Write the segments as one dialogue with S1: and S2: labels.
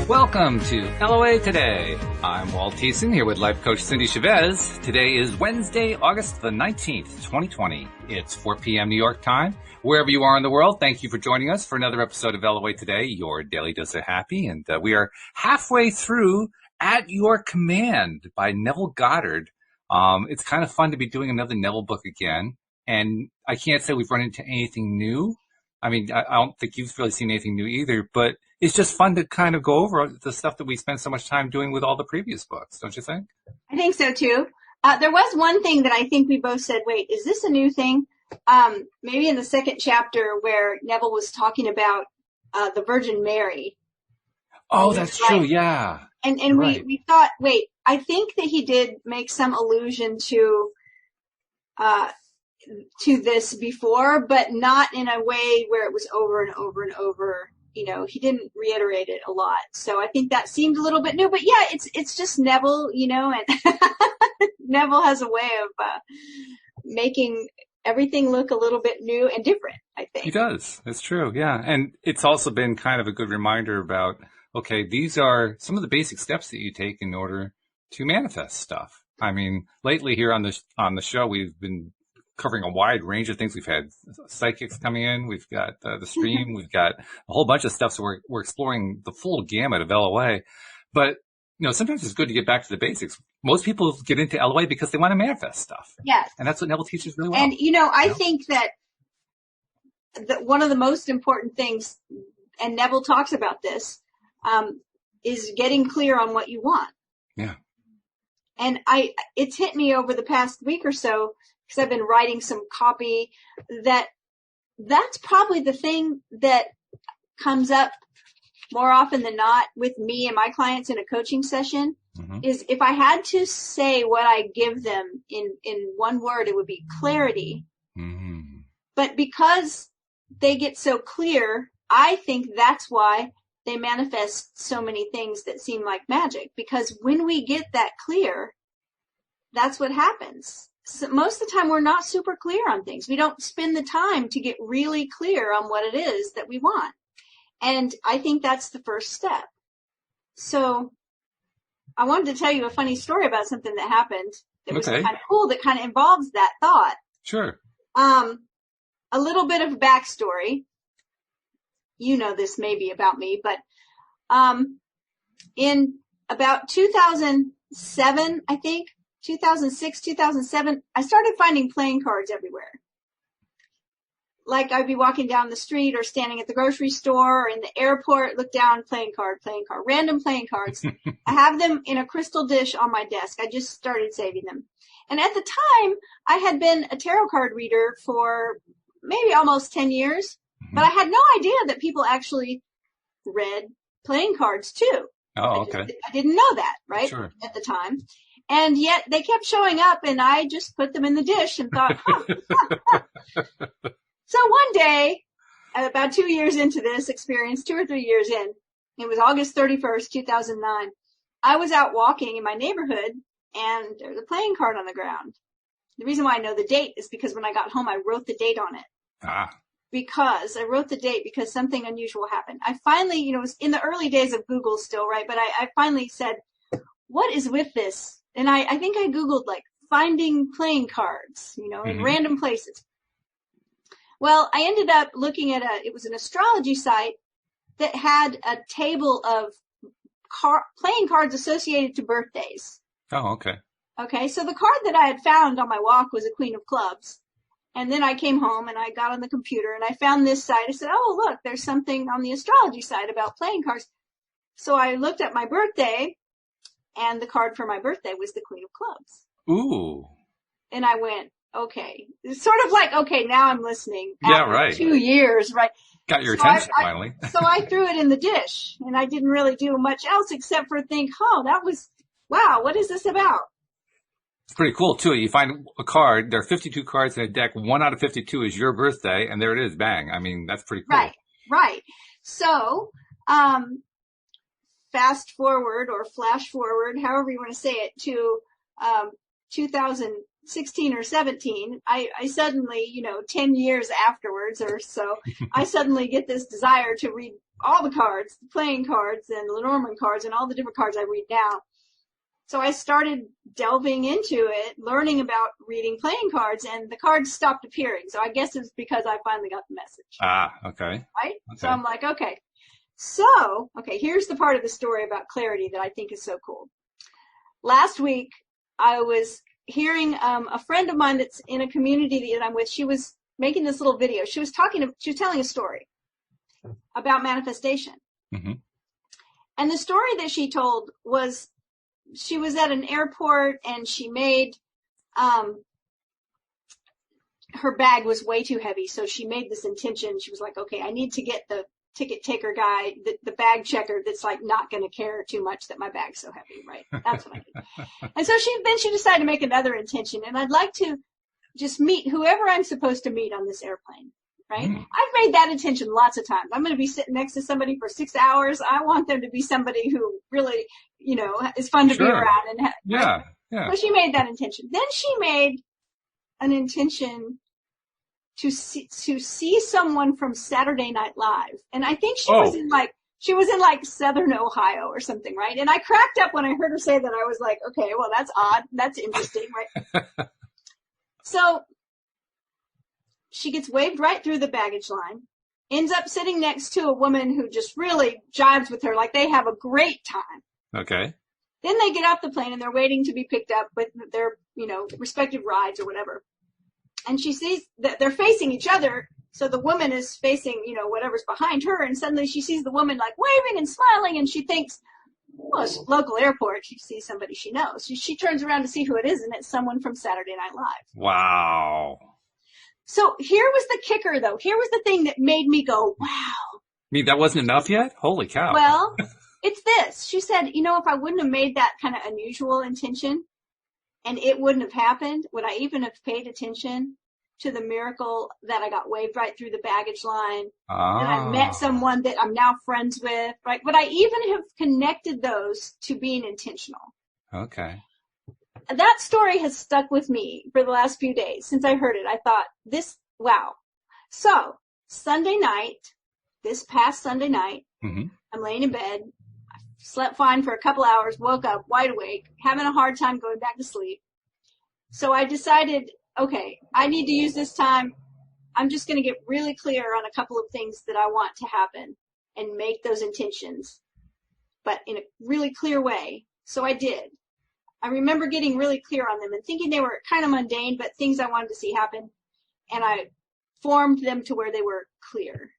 S1: Welcome to LOA Today. I'm Walt Thiessen here with life coach Cindy Chavez. Today is Wednesday, August the 19th, 2020. It's 4 p.m. New York time. Wherever you are in the world, thank you for joining us for another episode of LOA Today, your daily dose of happy. And we are halfway through At Your Command by Neville Goddard. It's kind of fun to be doing another Neville book again. And I can't say we've run into anything new. I mean, I don't think you've really seen anything new either, but it's just fun to kind of go over the stuff that we spent so much time doing with all the previous books, don't you think?
S2: I think so, too. There was one thing that I think we both said, wait, is this a new thing? Maybe in the second chapter where Neville was talking about the Virgin Mary.
S1: Oh, that's true, yeah.
S2: And
S1: right.
S2: we thought, wait, I think that he did make some allusion to this before, but not in a way where it was over and over and over. You know, he didn't reiterate it a lot. So I think that seemed a little bit new, but yeah, it's just Neville, you know, and Neville has a way of making everything look a little bit new and different, I think.
S1: He does. It's true. Yeah. And it's also been kind of a good reminder about, okay, these are some of the basic steps that you take in order to manifest stuff. I mean, lately here on the show, we've been covering a wide range of things. We've had psychics coming in. We've got the stream. We've got a whole bunch of stuff. So we're exploring the full gamut of LOA. But, you know, sometimes it's good to get back to the basics. Most people get into LOA because they want to manifest stuff.
S2: Yes.
S1: And that's what Neville teaches really well.
S2: And, you know, I think that one of the most important things, and Neville talks about this, is getting clear on what you want.
S1: Yeah.
S2: And it's hit me over the past week or so, because I've been writing some copy, that's probably the thing that comes up more often than not with me and my clients in a coaching session, is if I had to say what I give them in one word, it would be clarity. Mm-hmm. But because they get so clear, I think that's why they manifest so many things that seem like magic, because when we get that clear, that's what happens. So most of the time, we're not super clear on things. We don't spend the time to get really clear on what it is that we want. And I think that's the first step. So I wanted to tell you a funny story about something that happened that was kind of cool, that kind of involves that thought.
S1: Sure.
S2: A little bit of backstory. You know this maybe about me, but in about 2007, I think, 2006, 2007, I started finding playing cards everywhere. Like I'd be walking down the street or standing at the grocery store or in the airport, look down, playing card, random playing cards. I have them in a crystal dish on my desk. I just started saving them. And at the time, I had been a tarot card reader for maybe almost 10 years, but I had no idea that people actually read playing cards too.
S1: Oh, okay.
S2: I didn't know that, right?
S1: Sure.
S2: At the time. And yet they kept showing up, and I just put them in the dish and thought, So one day, about 2 years into this experience, 2 or 3 years in, it was August 31st, 2009, I was out walking in my neighborhood, and there was a playing card on the ground. The reason why I know the date is because when I got home, I wrote the date on it. Because I wrote the date because something unusual happened. I finally, you know, it was in the early days of Google still, right? But I finally said, what is with this? And I think I Googled like finding playing cards, you know, in random places. Well, I ended up looking at it was an astrology site that had a table of playing cards associated to birthdays.
S1: Oh, okay.
S2: Okay. So the card that I had found on my walk was a Queen of Clubs. And then I came home and I got on the computer and I found this site. I said, oh, look, there's something on the astrology site about playing cards. So I looked at my birthday. And the card for my birthday was the Queen of Clubs.
S1: Ooh.
S2: And I went, okay. It's sort of like, okay, now I'm listening.
S1: Yeah, right.
S2: 2 years, right?
S1: Got your attention finally.
S2: So I threw it in the dish. And I didn't really do much else except for think, wow, what is this about?
S1: It's pretty cool, too. You find a card. There are 52 cards in a deck. 1 out of 52 is your birthday. And there it is. Bang. I mean, that's pretty cool.
S2: Right. So, fast forward or flash forward, however you want to say it, to 2007 16 or 17, I suddenly, 10 years afterwards or so, I suddenly get this desire to read all the cards, the playing cards and Lenormand cards and all the different cards I read now. So I started delving into it, learning about reading playing cards, and the cards stopped appearing. So I guess it's because I finally got the message.
S1: Ah, okay.
S2: Right?
S1: Okay.
S2: So I'm like, okay. So, here's the part of the story about clarity that I think is so cool. Last week, I was hearing a friend of mine that's in a community that I'm with. She was making this little video. She was telling a story about manifestation.
S1: Mm-hmm.
S2: And the story that she told was, she was at an airport and she made, her bag was way too heavy. So she made this intention. She was like, okay, I need to get the ticket taker guy, the bag checker that's like not going to care too much that my bag's so heavy, right? That's what I did. And so she decided to make another intention, and I'd like to just meet whoever I'm supposed to meet on this airplane, right? I've made that intention lots of times. I'm going to be sitting next to somebody for 6 hours. I want them to be somebody who really, is fun to be around. And
S1: yeah.
S2: So she made that intention. Then she made an intention to see someone from Saturday Night Live. And I think she was in Southern Ohio or something, right? And I cracked up when I heard her say that. I was like, okay, well, that's odd. That's interesting, right? So she gets waved right through the baggage line, ends up sitting next to a woman who just really jives with her. Like they have a great time.
S1: Okay.
S2: Then they get off the plane and they're waiting to be picked up with their, respective rides or whatever. And she sees that they're facing each other. So the woman is facing, whatever's behind her. And suddenly she sees the woman like waving and smiling. And she thinks, well, it's a local airport. She sees somebody she knows. She turns around to see who it is. And it's someone from Saturday Night Live.
S1: Wow.
S2: So here was the kicker, though. Here was the thing that made me go, wow.
S1: That wasn't enough yet? Holy cow.
S2: Well, it's this. She said, if I wouldn't have made that kind of unusual intention, and it wouldn't have happened, would I even have paid attention to the miracle that I got waved right through the baggage line, and I met someone that I'm now friends with, right? Would I even have connected those to being intentional?
S1: Okay.
S2: That story has stuck with me for the last few days. Since I heard it, I thought, wow. So, this past Sunday night, I'm laying in bed. Slept fine for a couple hours, woke up wide awake, having a hard time going back to sleep. So I decided, okay, I need to use this time. I'm just going to get really clear on a couple of things that I want to happen and make those intentions, but in a really clear way. So I did. I remember getting really clear on them and thinking they were kind of mundane, but things I wanted to see happen. And I formed them to where they were clear.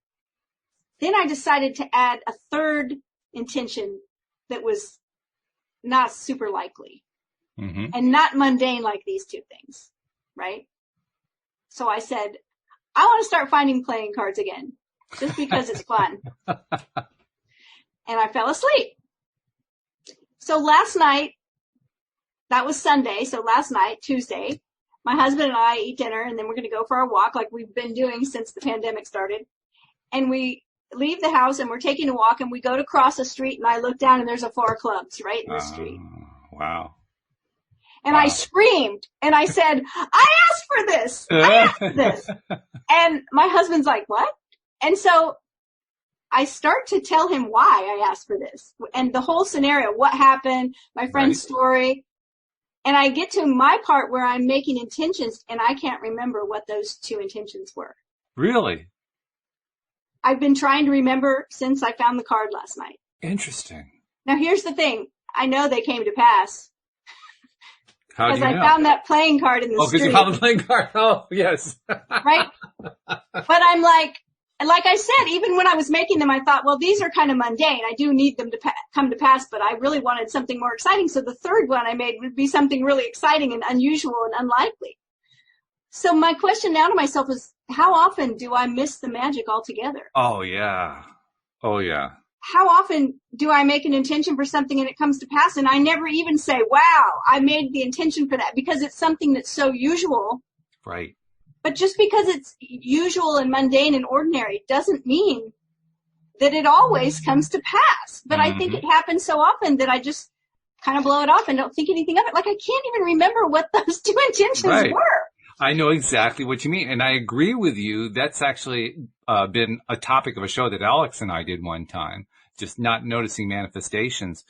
S2: Then I decided to add a third intention that was not super likely and not mundane like these two things, right? So I said, I want to start finding playing cards again, just because it's fun. And I fell asleep. So last night, that was Sunday. So last night, Tuesday, my husband and I eat dinner, and then we're going to go for our walk like we've been doing since the pandemic started. And we leave the house and we're taking a walk, and we go to cross a street, and I look down and there's a 4 Clubs right in the street.
S1: Wow.
S2: And I screamed and I said, I asked for this. I asked for this. And my husband's like, what? And so I start to tell him why I asked for this and the whole scenario, what happened, my friend's story. And I get to my part where I'm making intentions, and I can't remember what those 2 intentions were.
S1: Really?
S2: I've been trying to remember since I found the card last night.
S1: Interesting.
S2: Now, here's the thing. I know they came to pass.
S1: How do you know?
S2: Because I found that playing card in the street.
S1: Oh, because you found the playing card. Oh, yes.
S2: Right? But I'm like I said, even when I was making them, I thought, well, these are kind of mundane. I do need them to come to pass, but I really wanted something more exciting. So the third one I made would be something really exciting and unusual and unlikely. So my question now to myself is, how often do I miss the magic altogether?
S1: Oh, yeah. Oh, yeah.
S2: How often do I make an intention for something and it comes to pass, and I never even say, wow, I made the intention for that, because it's something that's so usual.
S1: Right.
S2: But just because it's usual and mundane and ordinary doesn't mean that it always comes to pass. But I think it happens so often that kind of blow it off and don't think anything of it. Like I can't even remember what those two intentions were.
S1: I know exactly what you mean. And I agree with you. That's actually been a topic of a show that Alex and I did one time, just not noticing manifestations.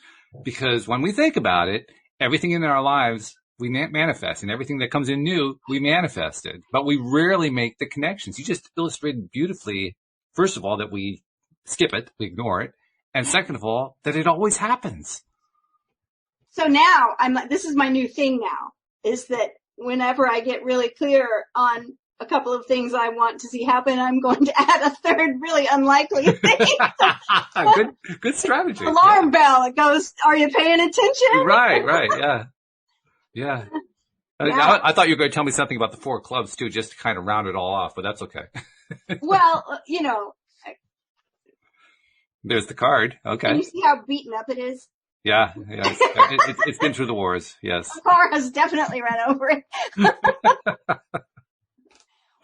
S1: Because when we think about it, everything in our lives, we manifest, and everything that comes in new, we manifested. But we rarely make the connections. You just illustrated beautifully, first of all, that we skip it, we ignore it. And second of all, that it always happens.
S2: So now this is my new thing now, is that whenever I get really clear on a couple of things I want to see happen, I'm going to add a third really unlikely thing.
S1: Good strategy.
S2: Alarm bell. It goes, are you paying attention?
S1: Right. Yeah. I thought you were going to tell me something about the 4 clubs too, just to kind of round it all off, but that's okay.
S2: Well,
S1: there's the card. Okay.
S2: Can you see how beaten up it is?
S1: Yeah. It's been through the wars. Yes.
S2: The car has definitely run over it.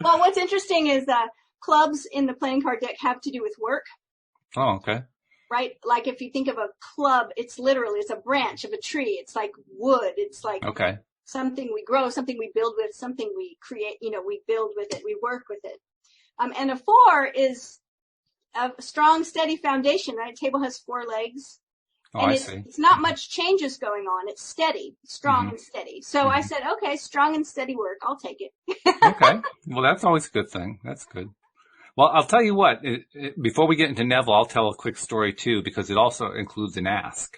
S2: Well, what's interesting is clubs in the playing card deck have to do with work.
S1: Oh, okay.
S2: Right? Like if you think of a club, it's a branch of a tree. It's like wood. It's like something we grow, something we build with, something we create, we build with it, we work with it. And a 4 is a strong, steady foundation, right? A table has 4 legs.
S1: Oh, I see.
S2: It's not much changes going on. It's steady, strong and steady. So I said, okay, strong and steady work. I'll take it.
S1: Okay. Well, that's always a good thing. That's good. Well, I'll tell you what, before we get into Neville, I'll tell a quick story too, because it also includes an ask.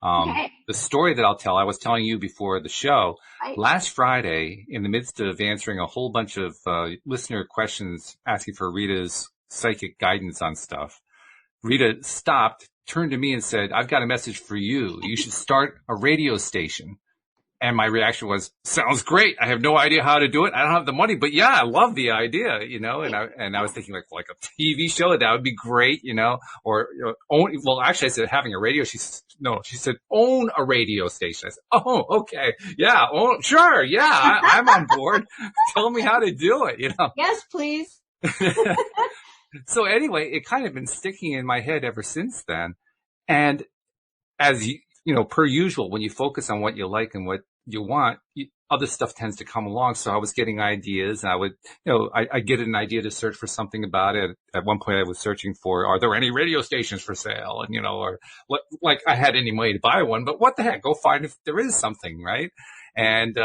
S1: The story that I'll tell, I was telling you before the show, last Friday, in the midst of answering a whole bunch of listener questions asking for Rita's psychic guidance on stuff, Rita stopped, turned to me and said, I've got a message for you. You should start a radio station. And my reaction was, sounds great. I have no idea how to do it. I don't have the money, but yeah, I love the idea, and I was thinking like a TV show, that would be great, or, well, actually I said having a radio. She said, own a radio station. I said, oh, okay. Yeah. Oh, sure. Yeah. I'm on board. Tell me how to do it,
S2: Yes, please.
S1: So anyway, it kind of been sticking in my head ever since then. And as per usual, when you focus on what you like and what you want, other stuff tends to come along. So I was getting ideas, and I would, I get an idea to search for something about it. At one point I was searching for, are there any radio stations for sale? And, or like I had any money to buy one, but what the heck, go find if there is something, right? And,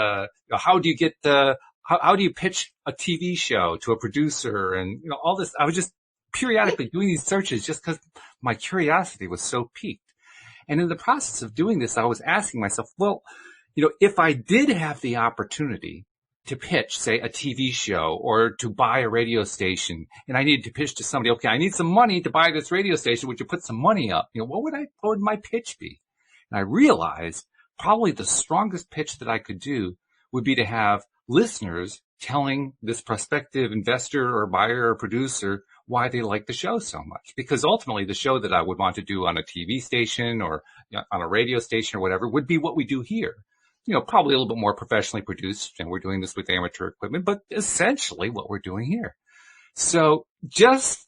S1: how do you get how do you pitch a TV show to a producer and, all this? I was just periodically doing these searches just because my curiosity was so piqued. And in the process of doing this, I was asking myself, well, if I did have the opportunity to pitch, say, a TV show or to buy a radio station, and I needed to pitch to somebody, okay, I need some money to buy this radio station. Would you put some money up? What would my pitch be? And I realized probably the strongest pitch that I could do would be to have listeners telling this prospective investor or buyer or producer why they like the show so much. Because ultimately the show that I would want to do on a TV station or on a radio station or whatever would be what we do here. Probably a little bit more professionally produced, and we're doing this with amateur equipment, but essentially what we're doing here. So just,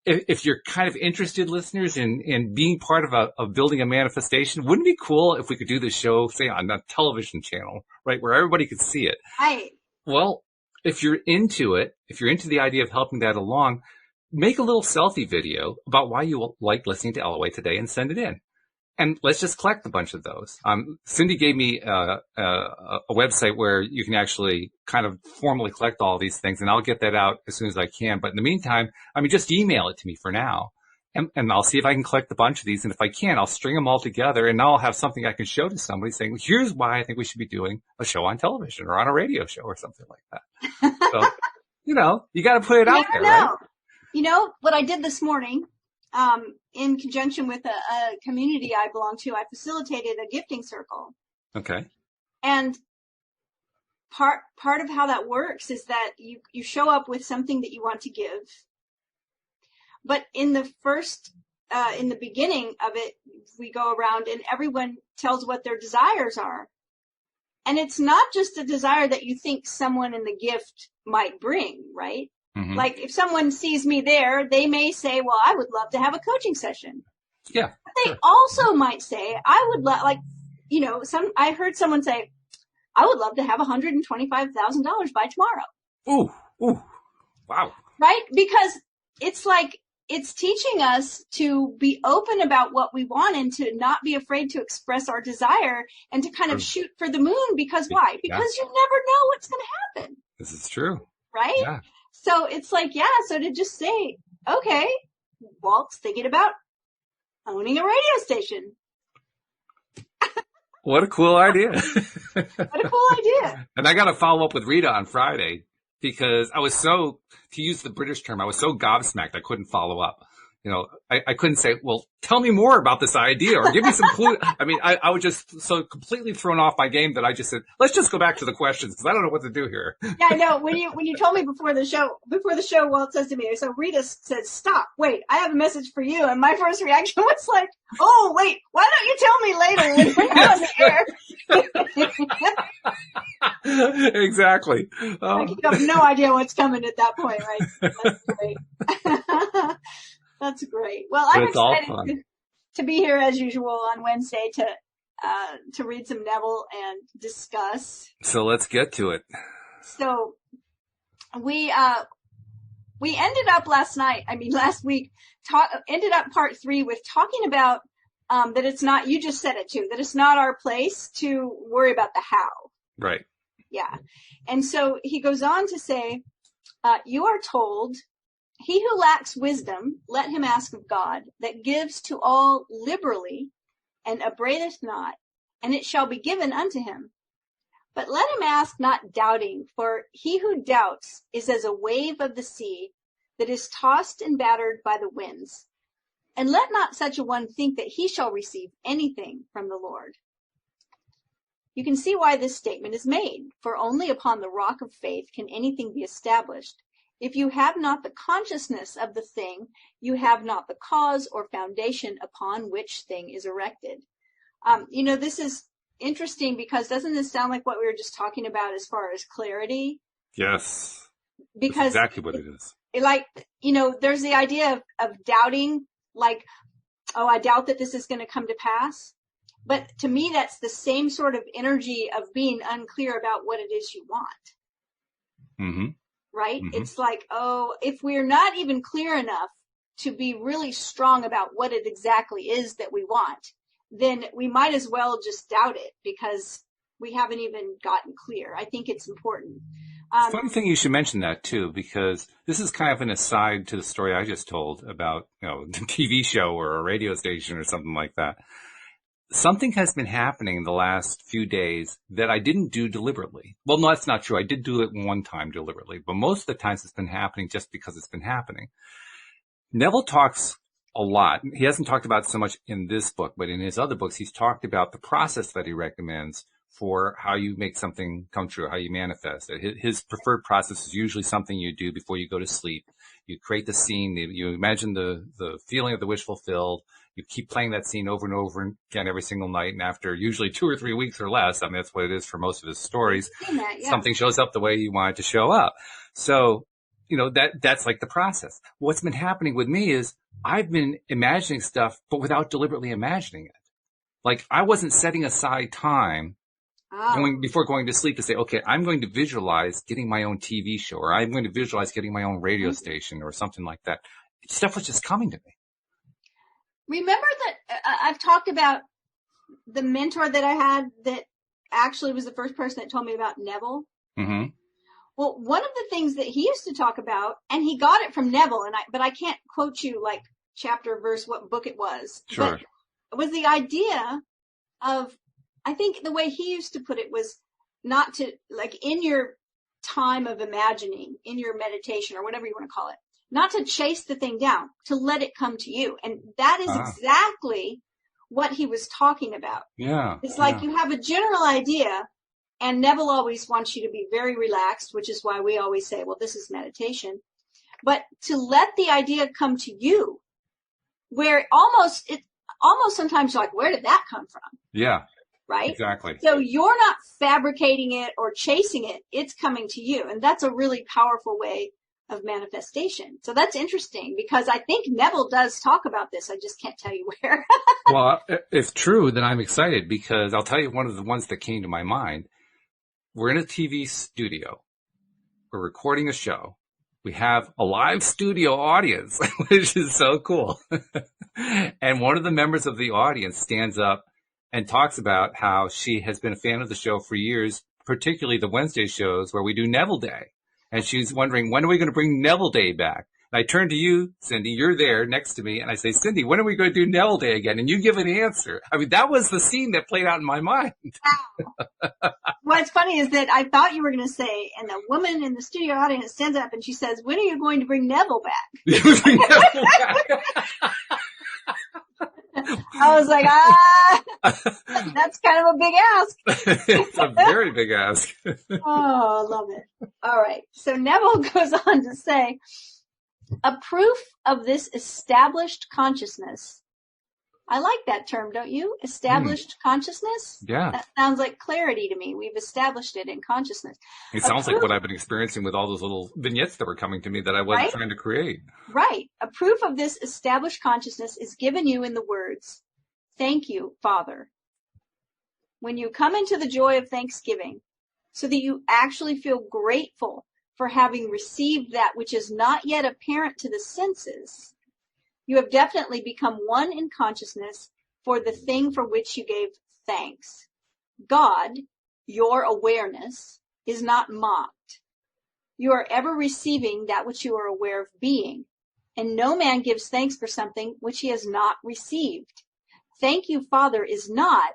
S1: if you're kind of interested, listeners, in being part of building a manifestation, wouldn't it be cool if we could do this show, say, on a television channel, right, where everybody could see it?
S2: Right.
S1: Well, if you're into it, if you're into the idea of helping that along, make a little selfie video about why you like listening to LOA today and send it in. And let's just collect a bunch of those. Cindy gave me a website where you can actually kind of formally collect all these things, and I'll get that out as soon as I can. But in the meantime, just email it to me for now, and I'll see if I can collect a bunch of these. And if I can, I'll string them all together, and now I'll have something I can show to somebody saying, well, here's why I think we should be doing a show on television or on a radio show or something like that. So, you got to put it out there, right?
S2: What I did this morning, in conjunction with a community I belong to, I facilitated a gifting circle.
S1: Okay.
S2: And part of how that works is that you show up with something that you want to give. But in the beginning of it, we go around and everyone tells what their desires are. And it's not just a desire that you think someone in the gift might bring, right? Mm-hmm. Like if someone sees me there, they may say, well, I would love to have a coaching session.
S1: Yeah.
S2: They also might say, I would like, I heard someone say, I would love to have $125,000 by tomorrow.
S1: Ooh. Wow.
S2: Right? Because it's like, it's teaching us to be open about what we want and to not be afraid to express our desire and to kind of shoot for the moon. Because why? Because you never know what's going to happen.
S1: This is true.
S2: Right?
S1: Yeah.
S2: So it's like, so to just say, okay, Walt's thinking about owning a radio station.
S1: What a cool idea.
S2: What a cool idea.
S1: And I got to follow up with Rita on Friday because I was to use the British term, I was so gobsmacked I couldn't follow up. I couldn't say, well, tell me more about this idea or give me some clue. I mean, I was just so completely thrown off my game that I just said, let's just go back to the questions because I don't know what to do here.
S2: Yeah, I know. When you told me before the show, Walt says to me, so Rita said, stop, wait, I have a message for you. And my first reaction was like, oh, wait, why don't you tell me later when we're not on the air?
S1: Exactly.
S2: Like you have no idea what's coming at that point, right? That's great. That's great. Well, I'm excited to be here as usual on Wednesday to read some Neville and discuss.
S1: So let's get to it.
S2: So we ended up last week, ended up part 3 with talking about that it's not, you just said it too, that it's not our place to worry about the how.
S1: Right.
S2: Yeah. And so he goes on to say, you are told, he who lacks wisdom, let him ask of God, that gives to all liberally and upbraideth not, and it shall be given unto him. But let him ask not doubting, for he who doubts is as a wave of the sea that is tossed and battered by the winds. And let not such a one think that he shall receive anything from the Lord. You can see why this statement is made, for only upon the rock of faith can anything be established. If you have not the consciousness of the thing, you have not the cause or foundation upon which thing is erected. This is interesting because doesn't this sound like what we were just talking about as far as clarity?
S1: Yes.
S2: Because
S1: that's exactly what it is.
S2: There's the idea of doubting, like, oh, I doubt that this is going to come to pass. But to me, that's the same sort of energy of being unclear about what it is you want.
S1: Mm-hmm.
S2: Right?
S1: Mm-hmm.
S2: It's like, oh, if we're not even clear enough to be really strong about what it exactly is that we want, then we might as well just doubt it because we haven't even gotten clear. I think it's important.
S1: Funny thing you should mention that too, because this is kind of an aside to the story I just told about, the TV show or a radio station or something like that. Something has been happening in the last few days that I didn't do deliberately. Well, no, that's not true. I did do it one time deliberately, but most of the times it's been happening just because it's been happening. Neville talks a lot. He hasn't talked about it so much in this book, but in his other books, he's talked about the process that he recommends for how you make something come true, how you manifest it. His preferred process is usually something you do before you go to sleep. You create the scene, you imagine the feeling of the wish fulfilled. You keep playing that scene over and over again every single night. And after usually 2 or 3 weeks or less, I mean, that's what it is for most of his stories. Something shows up the way you want it to show up. So, that's like the process. What's been happening with me is I've been imagining stuff, but without deliberately imagining it. Like I wasn't setting aside time before going to sleep to say, okay, I'm going to visualize getting my own TV show, or I'm going to visualize getting my own radio station or something like that. Stuff was just coming to me.
S2: Remember that I've talked about the mentor that I had that actually was the first person that told me about Neville.
S1: Mm-hmm.
S2: Well, one of the things that he used to talk about, and he got it from Neville, but I can't quote you like chapter, verse, what book it was.
S1: Sure.
S2: But it was the idea of, I think the way he used to put it was not to, like in your time of imagining, in your meditation or whatever you want to call it, not to chase the thing down, to let it come to you. And that is exactly what he was talking about.
S1: Yeah.
S2: It's like you have a general idea, and Neville always wants you to be very relaxed, which is why we always say, well, this is meditation. But to let the idea come to you, where almost sometimes you're like, where did that come from?
S1: Yeah.
S2: Right?
S1: Exactly.
S2: So you're not fabricating it or chasing it. It's coming to you. And that's a really powerful way of manifestation. So that's interesting because I think Neville does talk about this. I just can't tell you where.
S1: Well, if true, then I'm excited because I'll tell you one of the ones that came to my mind. We're in a TV studio. We're recording a show. We have a live studio audience, which is so cool. And one of the members of the audience stands up and talks about how she has been a fan of the show for years, particularly the Wednesday shows where we do Neville Day. And she's wondering, when are we going to bring Neville Day back? And I turn to you, Cindy, you're there next to me, and I say, Cindy, when are we going to do Neville Day again? And you give an answer. I mean, that was the scene that played out in my mind.
S2: What's funny is that I thought you were going to say, and the woman in the studio audience stands up and she says, when are you going to bring Neville back? I was like, that's kind of a big ask.
S1: It's a very big ask.
S2: Oh, I love it. All right. So Neville goes on to say, a proof of this established consciousness. I like that term, don't you? Established consciousness?
S1: Yeah.
S2: That sounds like clarity to me. We've established it in consciousness.
S1: It sounds like what I've been experiencing with all those little vignettes that were coming to me that I wasn't trying to create.
S2: Right. A proof of this established consciousness is given you in the words, thank you, Father. When you come into the joy of thanksgiving, so that you actually feel grateful for having received that which is not yet apparent to the senses, you have definitely become one in consciousness for the thing for which you gave thanks. God, your awareness, is not mocked. You are ever receiving that which you are aware of being, and no man gives thanks for something which he has not received. Thank you, Father, is not,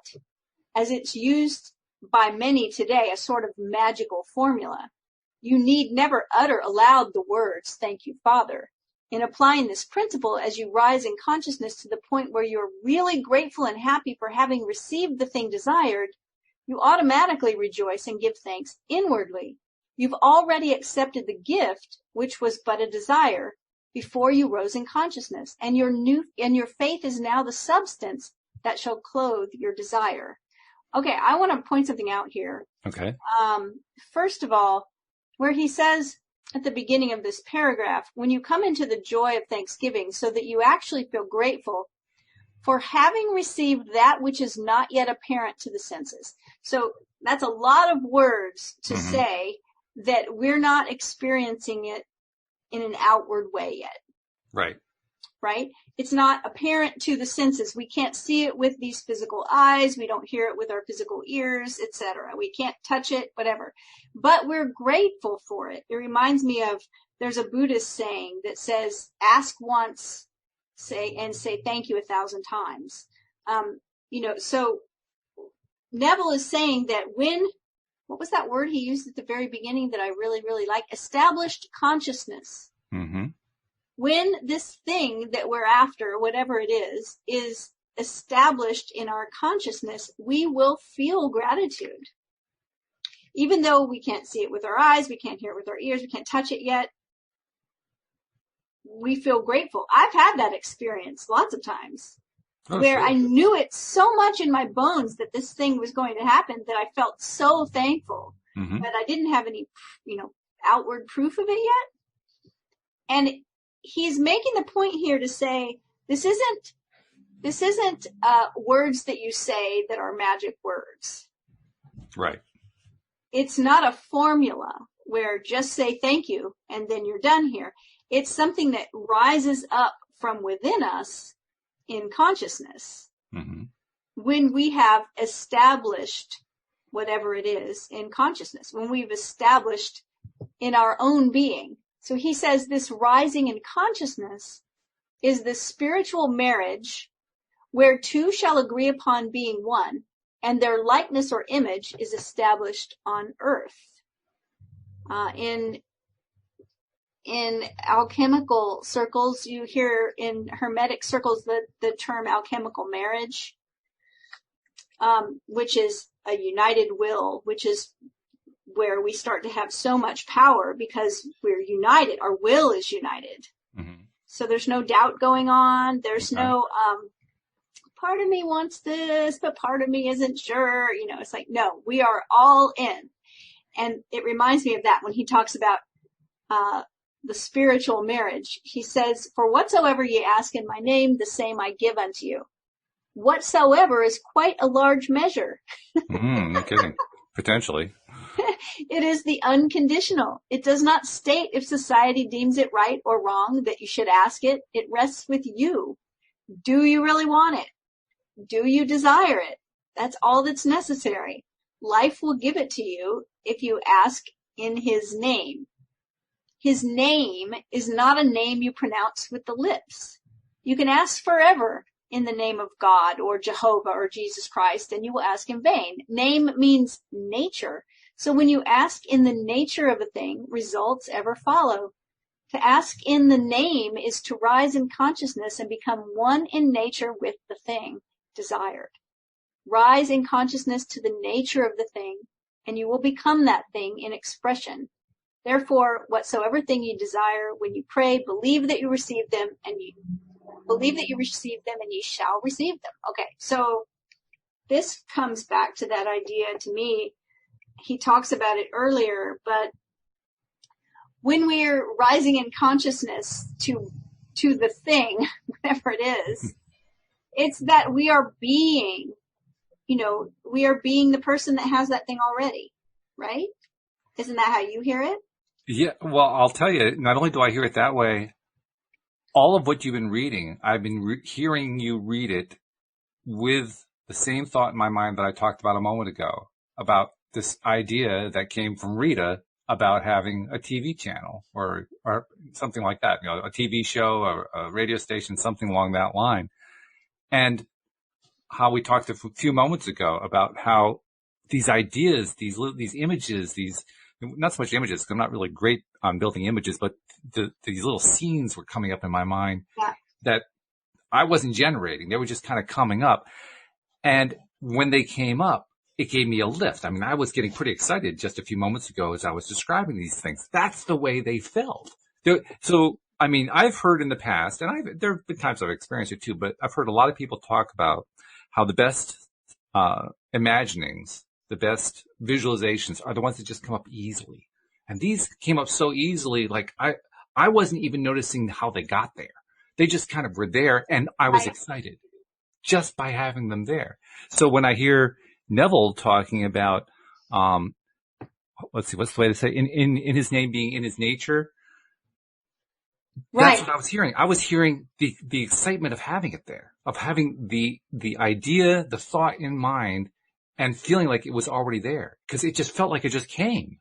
S2: as it's used by many today, a sort of magical formula. You need never utter aloud the words, thank you, Father. In applying this principle, as you rise in consciousness to the point where you're really grateful and happy for having received the thing desired, you automatically rejoice and give thanks inwardly. You've already accepted the gift, which was but a desire, before you rose in consciousness, and your faith is now the substance that shall clothe your desire. Okay, I want to point something out here.
S1: Okay.
S2: First of all, where he says at the beginning of this paragraph, when you come into the joy of thanksgiving, so that you actually feel grateful for having received that which is not yet apparent to the senses. So that's a lot of words to say that we're not experiencing it in an outward way yet.
S1: Right.
S2: Right? It's not apparent to the senses. We can't see it with these physical eyes. We don't hear it with our physical ears, etc. We can't touch it, whatever. But we're grateful for it. It reminds me of, there's a Buddhist saying that says, ask once, say thank you 1,000 times. So Neville is saying that what was that word he used at the very beginning that I really, really like? Established consciousness. Mm-hmm. When this thing that we're after, whatever it is established in our consciousness, we will feel gratitude. Even though we can't see it with our eyes, we can't hear it with our ears, we can't touch it yet, we feel grateful. I've had that experience lots of times where I knew it so much in my bones that this thing was going to happen that I felt so thankful, but I didn't have any, outward proof of it yet. And he's making the point here to say, this isn't words that you say that are magic words.
S1: Right.
S2: It's not a formula where just say thank you and then you're done here. It's something that rises up from within us in consciousness when we have established whatever it is in consciousness, when we've established in our own being. So he says this rising in consciousness is the spiritual marriage where two shall agree upon being one, and their likeness or image is established on earth. In alchemical circles, you hear in Hermetic circles the term alchemical marriage, which is a united will, which is where we start to have so much power because we're united. Our will is united. So there's no doubt going on. There's no, part of me wants this, but part of me isn't sure. It's like, no, we are all in. And it reminds me of that when he talks about, the spiritual marriage. He says, for whatsoever ye ask in my name, the same I give unto you. Whatsoever is quite a large measure.
S1: No kidding. Potentially.
S2: It is the unconditional. It does not state if society deems it right or wrong that you should ask it. It rests with you. Do you really want it? Do you desire it? That's all that's necessary. Life will give it to you if you ask in his name. His name is not a name you pronounce with the lips. You can ask forever in the name of God or Jehovah or Jesus Christ, and you will ask in vain. Name means nature. So when you ask in the nature of a thing, results ever follow. To ask in the name is to rise in consciousness and become one in nature with the thing desired. Rise in consciousness to the nature of the thing, and you will become that thing in expression. Therefore, whatsoever thing you desire, when you pray, believe that you receive them, and you believe that you receive them, and you shall receive them. Okay, so this comes back to that idea to me. He talks about it earlier, but when we're rising in consciousness to the thing, whatever it is, it's that we are being, we are being the person that has that thing already, right? Isn't that how you hear it?
S1: Yeah, well, I'll tell you, not only do I hear it that way, all of what you've been reading, I've been hearing you read it with the same thought in my mind that I talked about a moment ago, about this idea that came from Rita about having a TV channel or something like that, a TV show or a radio station, something along that line. And how we talked a few moments ago about how these ideas, these images, not so much images, 'cause I'm not really great on building images, but these little scenes were coming up in my mind that I wasn't generating. They were just kind of coming up. And when they came up, it gave me a lift. I mean, I was getting pretty excited just a few moments ago as I was describing these things. That's the way they felt. So, I mean, I've heard in the past, and there have been times I've experienced it too, but I've heard a lot of people talk about how the best imaginings, the best visualizations are the ones that just come up easily. And these came up so easily, like I wasn't even noticing how they got there. They just kind of were there, and I was excited just by having them there. So when I hear Neville talking about, let's see, what's the way to say, in his name being in his nature. That's what I was hearing. I was hearing the excitement of having it there, of having the idea, the thought in mind, and feeling like it was already there. Because it just felt like it just came.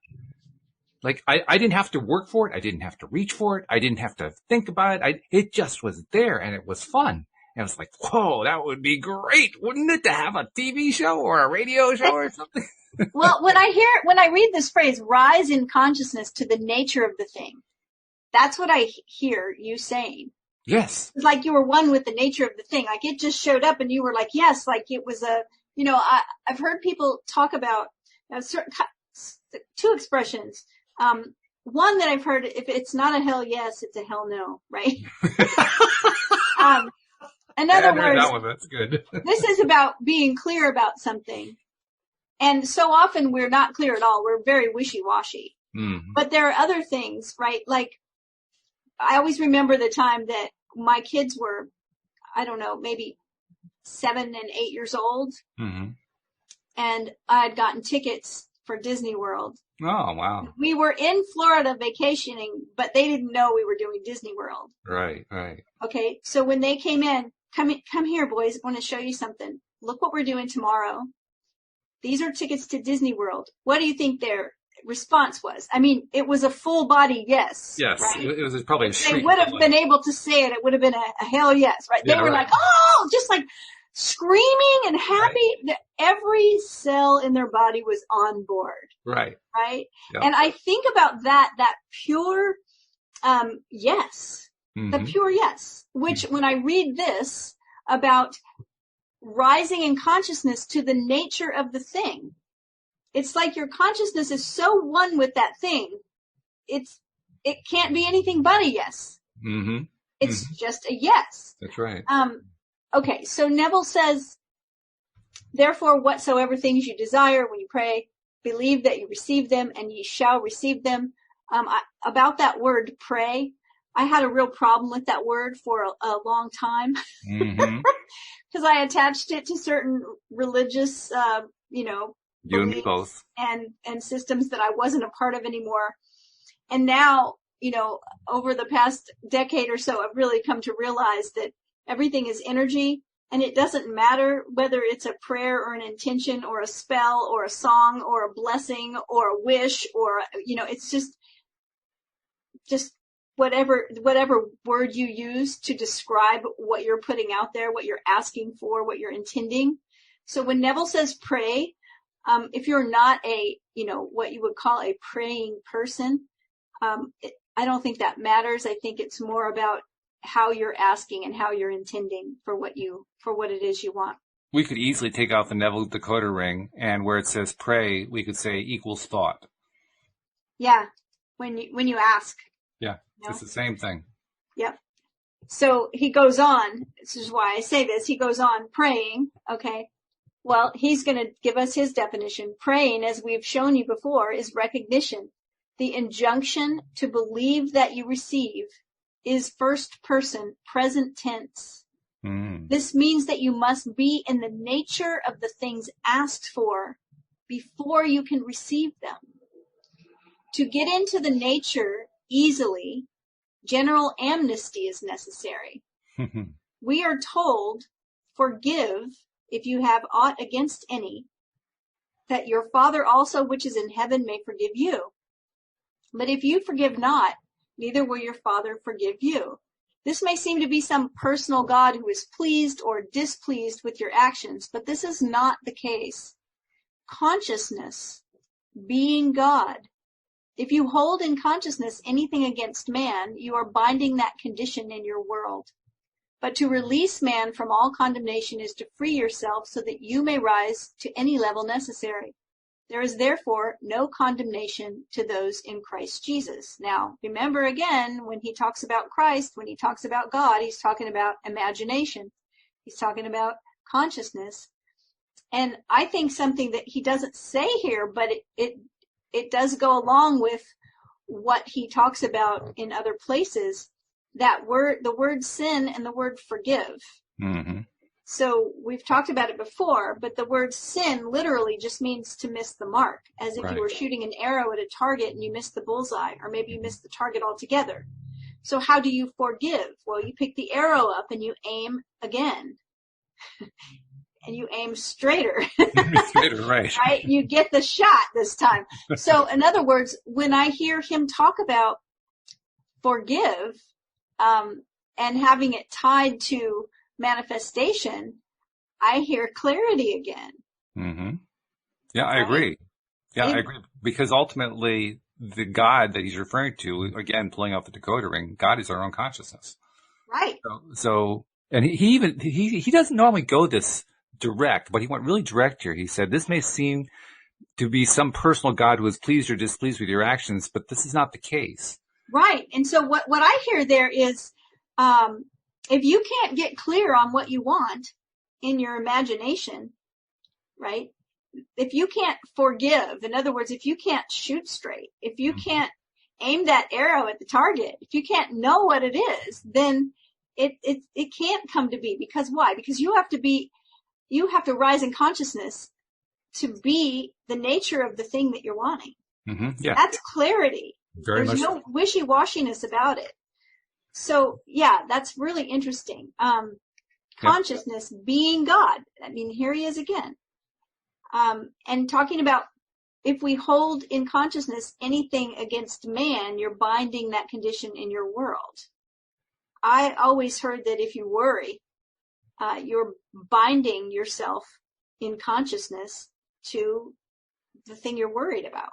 S1: Like I didn't have to work for it. I didn't have to reach for it. I didn't have to think about it. It just was there, and it was fun. And I was like, whoa, that would be great, wouldn't it, to have a TV show or a radio show or something?
S2: Well, when I read this phrase, rise in consciousness to the nature of the thing, that's what I hear you saying.
S1: Yes.
S2: It's like you were one with the nature of the thing. Like it just showed up and you were like, yes, like it was I've heard people talk about certain two expressions. One that I've heard, if it's not a hell yes, it's a hell no, right? In other words,
S1: that one, that's good.
S2: This is about being clear about something. And so often we're not clear at all. We're very wishy-washy. Mm-hmm. But there are other things, right? Like I always remember the time that my kids were, I don't know, maybe 7 and 8 years old. Mm-hmm. And I had gotten tickets for Disney World.
S1: Oh, wow.
S2: We were in Florida vacationing, but they didn't know we were doing Disney World.
S1: Right.
S2: Okay. So when they came in, come here, boys. I want to show you something. Look what we're doing tomorrow. These are tickets to Disney World. What do you think their response was? I mean, it was a full body yes.
S1: Yes.
S2: Right?
S1: It was probably a shriek.
S2: They would have been able to say it. It would have been a hell yes, right? They were like, oh, just like screaming and happy. Right. Every cell in their body was on board.
S1: Right. Yep.
S2: And I think about that pure, yes, mm-hmm. The pure yes, which when I read this about rising in consciousness to the nature of the thing, it's like your consciousness is so one with that thing. It can't be anything but a yes. Mm-hmm. It's just a yes.
S1: That's right.
S2: Okay. So Neville says, therefore, whatsoever things you desire when you pray, believe that you receive them and ye shall receive them. About that word pray, I had a real problem with that word for a long time because I attached it to certain religious,
S1: You and me both.
S2: and systems that I wasn't a part of anymore. And now, over the past decade or so, I've really come to realize that everything is energy, and it doesn't matter whether it's a prayer or an intention or a spell or a song or a blessing or a wish or, it's just whatever word you use to describe what you're putting out there, what you're asking for, what you're intending. So when Neville says pray, if you're not what you would call a praying person, I don't think that matters. I think it's more about how you're asking and how you're intending for what it is you want.
S1: We could easily take out the Neville decoder ring, and where it says pray, we could say equals thought.
S2: Yeah. When you ask.
S1: Yeah. It's the same thing.
S2: Yep. So he goes on. This is why I say this. He goes on praying. Okay. Well, he's going to give us his definition. Praying, as we've shown you before, is recognition. The injunction to believe that you receive is first person, present tense. This means that you must be in the nature of the things asked for before you can receive them. To get into the nature easily, general amnesty is necessary. We are told, forgive if you have aught against any, that your Father also which is in heaven may forgive you. But if you forgive not, neither will your Father forgive you. This may seem to be some personal God who is pleased or displeased with your actions, but this is not the case. Consciousness, being God. If you hold in consciousness anything against man, you are binding that condition in your world. But to release man from all condemnation is to free yourself so that you may rise to any level necessary. There is therefore no condemnation to those in Christ Jesus. Now, remember again, when he talks about Christ, when he talks about God, he's talking about imagination. He's talking about consciousness. And I think something that he doesn't say here, but it does go along with what he talks about in other places, that the word sin and the word forgive. So we've talked about it before, but the word sin literally just means to miss the mark, as if you were shooting an arrow at a target and you missed the bullseye, or maybe you missed the target altogether. So how do you forgive? Well, you pick the arrow up and you aim again. And you aim straighter.
S1: Straighter, right.
S2: Right? You get the shot this time. So in other words, when I hear him talk about forgive, and having it tied to manifestation, I hear clarity again.
S1: Yeah, I agree. Yeah, I agree. Because ultimately, the God that he's referring to, again, pulling out the decoder ring, God is our own consciousness.
S2: Right.
S1: So and he doesn't normally go this direct, but he went really direct here. He said, this may seem to be some personal God who is pleased or displeased with your actions, but this is not the case.
S2: Right. And so what I hear there is, if you can't get clear on what you want in your imagination, right? If you can't forgive, in other words, if you can't shoot straight, if you can't aim that arrow at the target, if you can't know what it is, then it can't come to be. Because why? Because you have to rise in consciousness to be the nature of the thing that you're wanting.
S1: Yeah.
S2: That's clarity.
S1: Very
S2: There's no wishy-washiness about it. So, yeah, that's really interesting. Consciousness being God. I mean, here he is again. And talking about if we hold in consciousness anything against man, you're binding that condition in your world. I always heard that if you worry, you're binding yourself in consciousness to the thing you're worried about.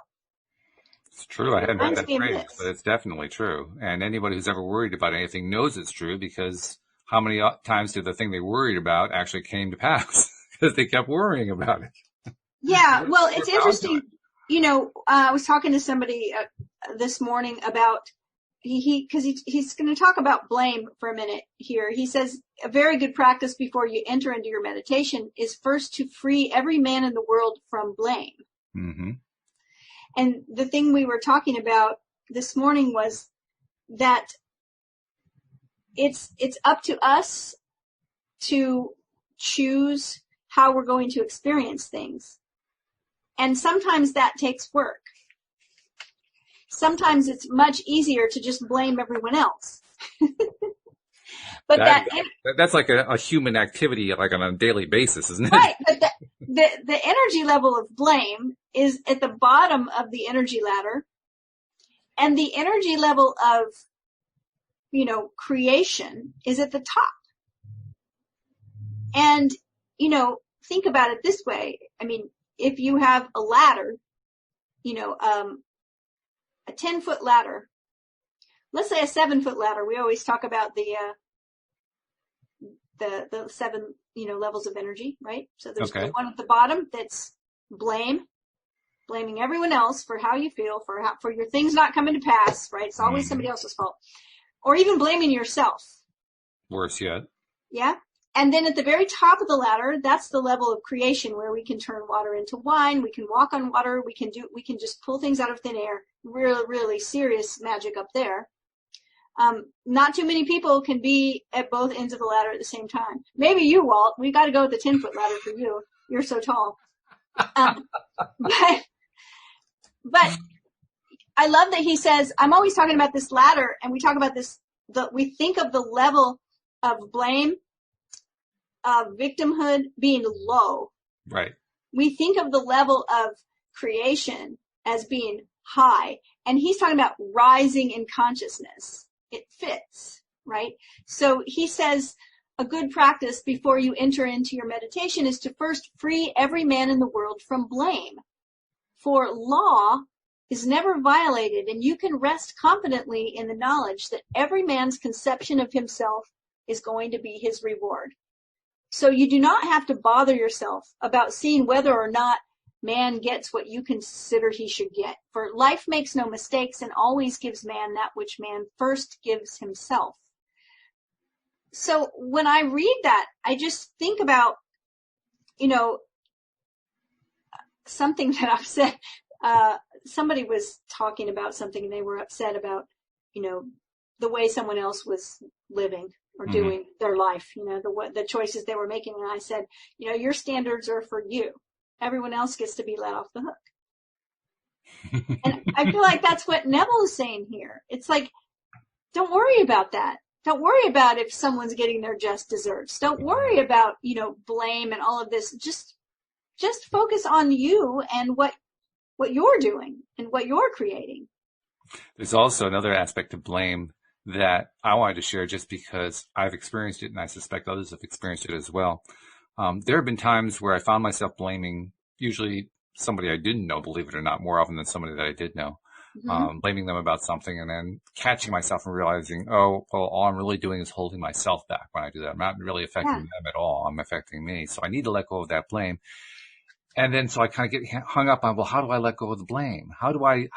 S1: It's true. I hadn't heard that phrase, but it's definitely true. And anybody who's ever worried about anything knows it's true, because how many times did the thing they worried about actually came to pass? Because they kept worrying about it.
S2: Yeah, well, it's interesting. I was talking to somebody this morning about because he's going to talk about blame for a minute here. He says a very good practice before you enter into your meditation is first to free every man in the world from blame. And the thing we were talking about this morning was that it's up to us to choose how we're going to experience things. And sometimes that takes work. Sometimes it's much easier to just blame everyone else. But
S1: that's like a human activity, like on a daily basis, isn't it?
S2: Right. But the energy level of blame is at the bottom of the energy ladder. And the energy level of, creation is at the top. And, think about it this way. I mean, if you have a ladder, a 10-foot ladder, let's say a 7-foot ladder. We always talk about the 7, levels of energy, right? So there's the one at the bottom that's blaming everyone else for how you feel, for your things not coming to pass, right? It's always somebody else's fault. Or even blaming yourself.
S1: Worse yet.
S2: Yeah. And then at the very top of the ladder, that's the level of creation where we can turn water into wine. We can walk on water. We can just pull things out of thin air. Really, really serious magic up there. Not too many people can be at both ends of the ladder at the same time. Maybe you, Walt. We got to go with the 10-foot ladder for you. You're so tall. But I love that he says, I'm always talking about this ladder, and we talk about this, we think of the level of blame, of victimhood being low.
S1: Right.
S2: We think of the level of creation as being high, and he's talking about rising in consciousness. It fits, right? So he says a good practice before you enter into your meditation is to first free every man in the world from blame. For law is never violated, and you can rest confidently in the knowledge that every man's conception of himself is going to be his reward. So you do not have to bother yourself about seeing whether or not man gets what you consider he should get. For life makes no mistakes and always gives man that which man first gives himself. So when I read that, I just think about, something that I've said. Somebody was talking about something and they were upset about, the way someone else was living or doing their life, the choices they were making. And I said, your standards are for you. Everyone else gets to be let off the hook. And I feel like that's what Neville is saying here. It's like, don't worry about that. Don't worry about if someone's getting their just desserts. Don't worry about, blame and all of this. Just focus on you and what you're doing and what you're creating.
S1: There's also another aspect of blame that I wanted to share just because I've experienced it and I suspect others have experienced it as well. There have been times where I found myself blaming usually somebody I didn't know, believe it or not, more often than somebody that I did know, blaming them about something and then catching myself and realizing, all I'm really doing is holding myself back when I do that. I'm not really affecting them at all. I'm affecting me. So I need to let go of that blame. And then so I kind of get hung up on, how do I let go of the blame? How do I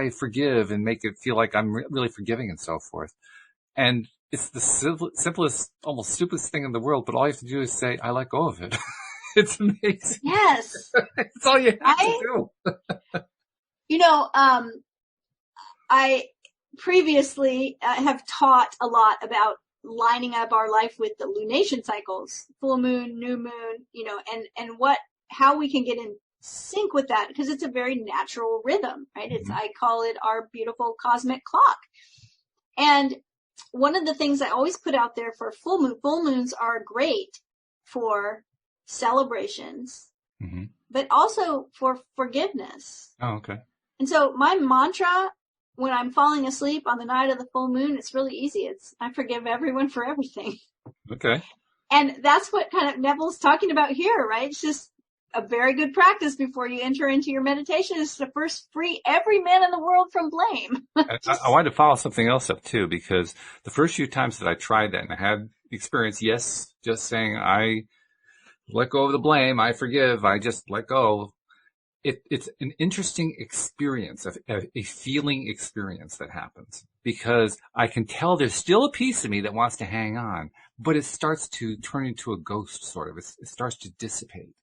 S1: forgive and make it feel like I'm really forgiving and so forth? And it's the simplest, almost stupidest thing in the world, but all you have to do is say, I let go of it. It's amazing.
S2: Yes.
S1: It's all you have to do.
S2: I previously have taught a lot about lining up our life with the lunation cycles, full moon, new moon, and how we can get in sync with that, because it's a very natural rhythm, right? I call it our beautiful cosmic clock. And one of the things I always put out there for full moons are great for celebrations, but also for forgiveness.
S1: Oh, okay.
S2: And so my mantra when I'm falling asleep on the night of the full moon, it's really easy. I forgive everyone for everything.
S1: Okay.
S2: And that's what kind of Neville's talking about here, right? It's just a very good practice before you enter into your meditation is to first free every man in the world from blame.
S1: I wanted to follow something else up too, because the first few times that I tried that and I had experience, yes, just saying I let go of the blame, I forgive, I just let go. It's an interesting experience, a feeling experience that happens, because I can tell there's still a piece of me that wants to hang on, but it starts to turn into a ghost sort of. It starts to dissipate.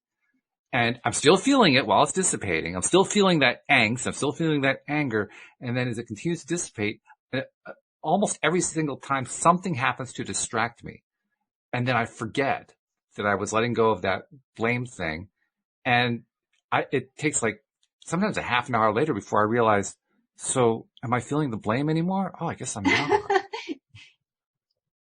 S1: And I'm still feeling it while it's dissipating. I'm still feeling that angst. I'm still feeling that anger. And then as it continues to dissipate, almost every single time something happens to distract me. And then I forget that I was letting go of that blame thing. And it takes like sometimes a half an hour later before I realize, so am I feeling the blame anymore? Oh, I guess I'm not.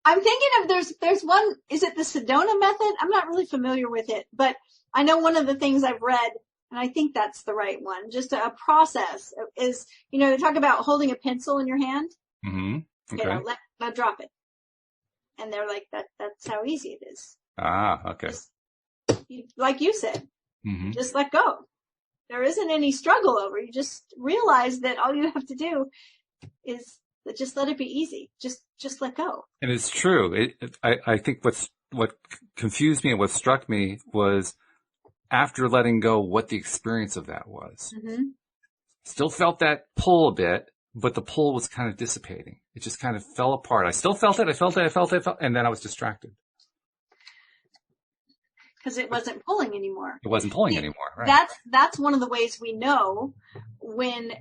S2: I'm thinking of there's one, is it the Sedona Method? I'm not really familiar with it, but I know one of the things I've read, and I think that's the right one, just a process is, they talk about holding a pencil in your hand.
S1: Mm-hmm. Okay.
S2: Let drop it. And they're like, that's how easy it is.
S1: Ah, okay.
S2: Like you said,
S1: mm-hmm.
S2: Just let go. There isn't any struggle over. You just realize that all you have to do is just let it be easy. Just let go.
S1: And it's true. I think what confused me and what struck me was after letting go, what the experience of that was.
S2: Mm-hmm.
S1: Still felt that pull a bit, but the pull was kind of dissipating. It just kind of fell apart. I still felt it. I felt it, and then I was distracted.
S2: Because it wasn't pulling anymore.
S1: It wasn't pulling anymore. Right.
S2: That's one of the ways we know when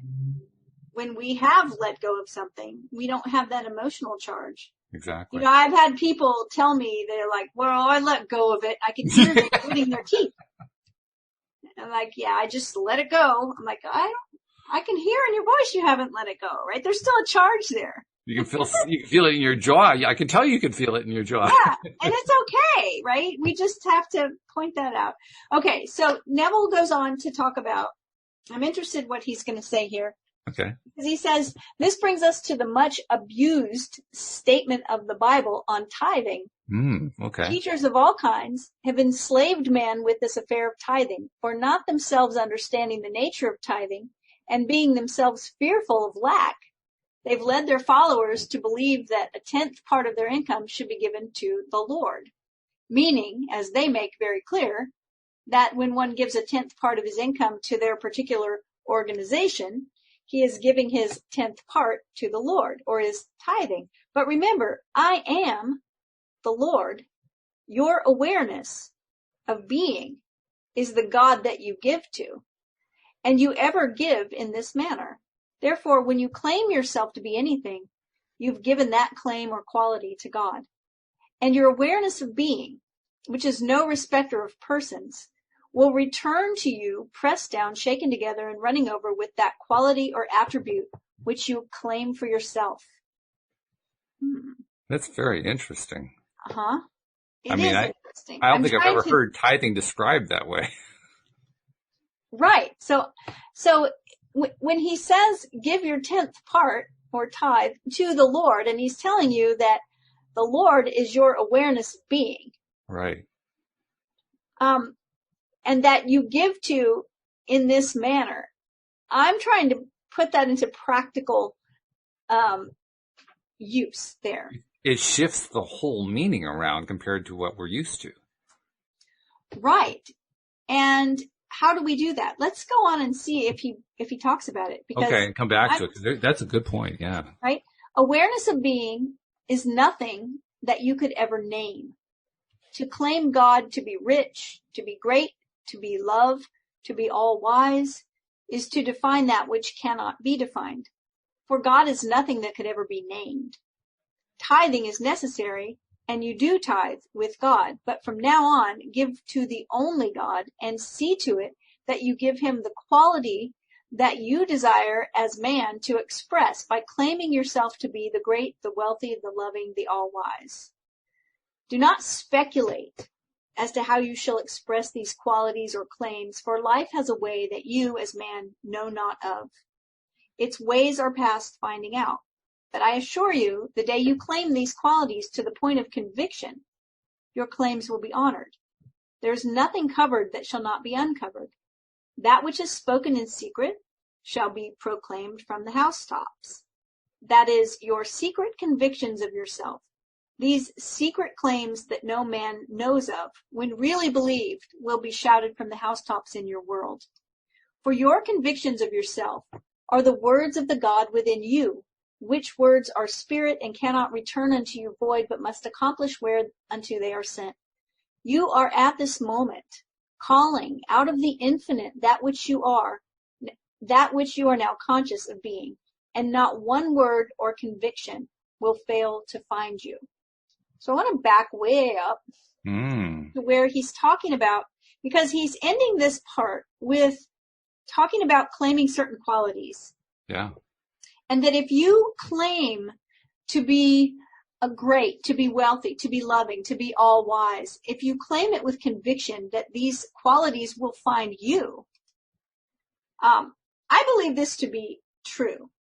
S2: we have let go of something, we don't have that emotional charge.
S1: Exactly.
S2: I've had people tell me, they're like, well, I let go of it. I can hear them gritting their teeth. I'm like, yeah, I just let it go. I'm like, I can hear in your voice you haven't let it go, right? There's still a charge there.
S1: You can feel it in your jaw. I can tell you can feel it in your jaw.
S2: Yeah, and it's okay, right? We just have to point that out. Okay, so Neville goes on to talk about, I'm interested what he's going to say here.
S1: Okay.
S2: Because he says, this brings us to the much abused statement of the Bible on tithing.
S1: Okay.
S2: Teachers of all kinds have enslaved man with this affair of tithing, for not themselves understanding the nature of tithing and being themselves fearful of lack. They've led their followers to believe that a 10th part of their income should be given to the Lord, meaning, as they make very clear, that when one gives a 10th part of his income to their particular organization, he is giving his 10th part to the Lord, or is tithing. But remember, I am the Lord. Your awareness of being is the God that you give to, and you ever give in this manner. Therefore, when you claim yourself to be anything, you've given that claim or quality to God. And your awareness of being, which is no respecter of persons, will return to you, pressed down, shaken together, and running over with that quality or attribute which you claim for yourself.
S1: That's very interesting.
S2: Uh-huh. It
S1: is
S2: interesting.
S1: I don't think I've ever heard tithing described that way.
S2: Right. So when he says give your 10th part or tithe to the Lord, and he's telling you that the Lord is your awareness of being.
S1: Right.
S2: And that you give to in this manner. I'm trying to put that into practical use there.
S1: It shifts the whole meaning around compared to what we're used to.
S2: Right. And how do we do that? Let's go on and see if he talks about it. Because
S1: okay, and come back to it, because that's a good point, yeah.
S2: Right? Awareness of being is nothing that you could ever name. To claim God to be rich, to be great, to be love, to be all-wise, is to define that which cannot be defined. For God is nothing that could ever be named. Tithing is necessary, and you do tithe with God, but from now on, give to the only God and see to it that you give him the quality that you desire as man to express by claiming yourself to be the great, the wealthy, the loving, the all-wise. Do not speculate as to how you shall express these qualities or claims, for life has a way that you as man know not of. Its ways are past finding out. But I assure you, the day you claim these qualities to the point of conviction, your claims will be honored. There is nothing covered that shall not be uncovered. That which is spoken in secret shall be proclaimed from the housetops. That is, your secret convictions of yourself. These secret claims that no man knows of, when really believed, will be shouted from the housetops in your world. For your convictions of yourself are the words of the God within you, which words are spirit and cannot return unto you void, but must accomplish whereunto they are sent. You are at this moment calling out of the infinite that which you are now conscious of being, and not one word or conviction will fail to find you. So I want to back way up to where he's talking about, because he's ending this part with talking about claiming certain qualities.
S1: Yeah.
S2: And that if you claim to be to be wealthy, to be loving, to be all wise, if you claim it with conviction that these qualities will find you, I believe this to be true.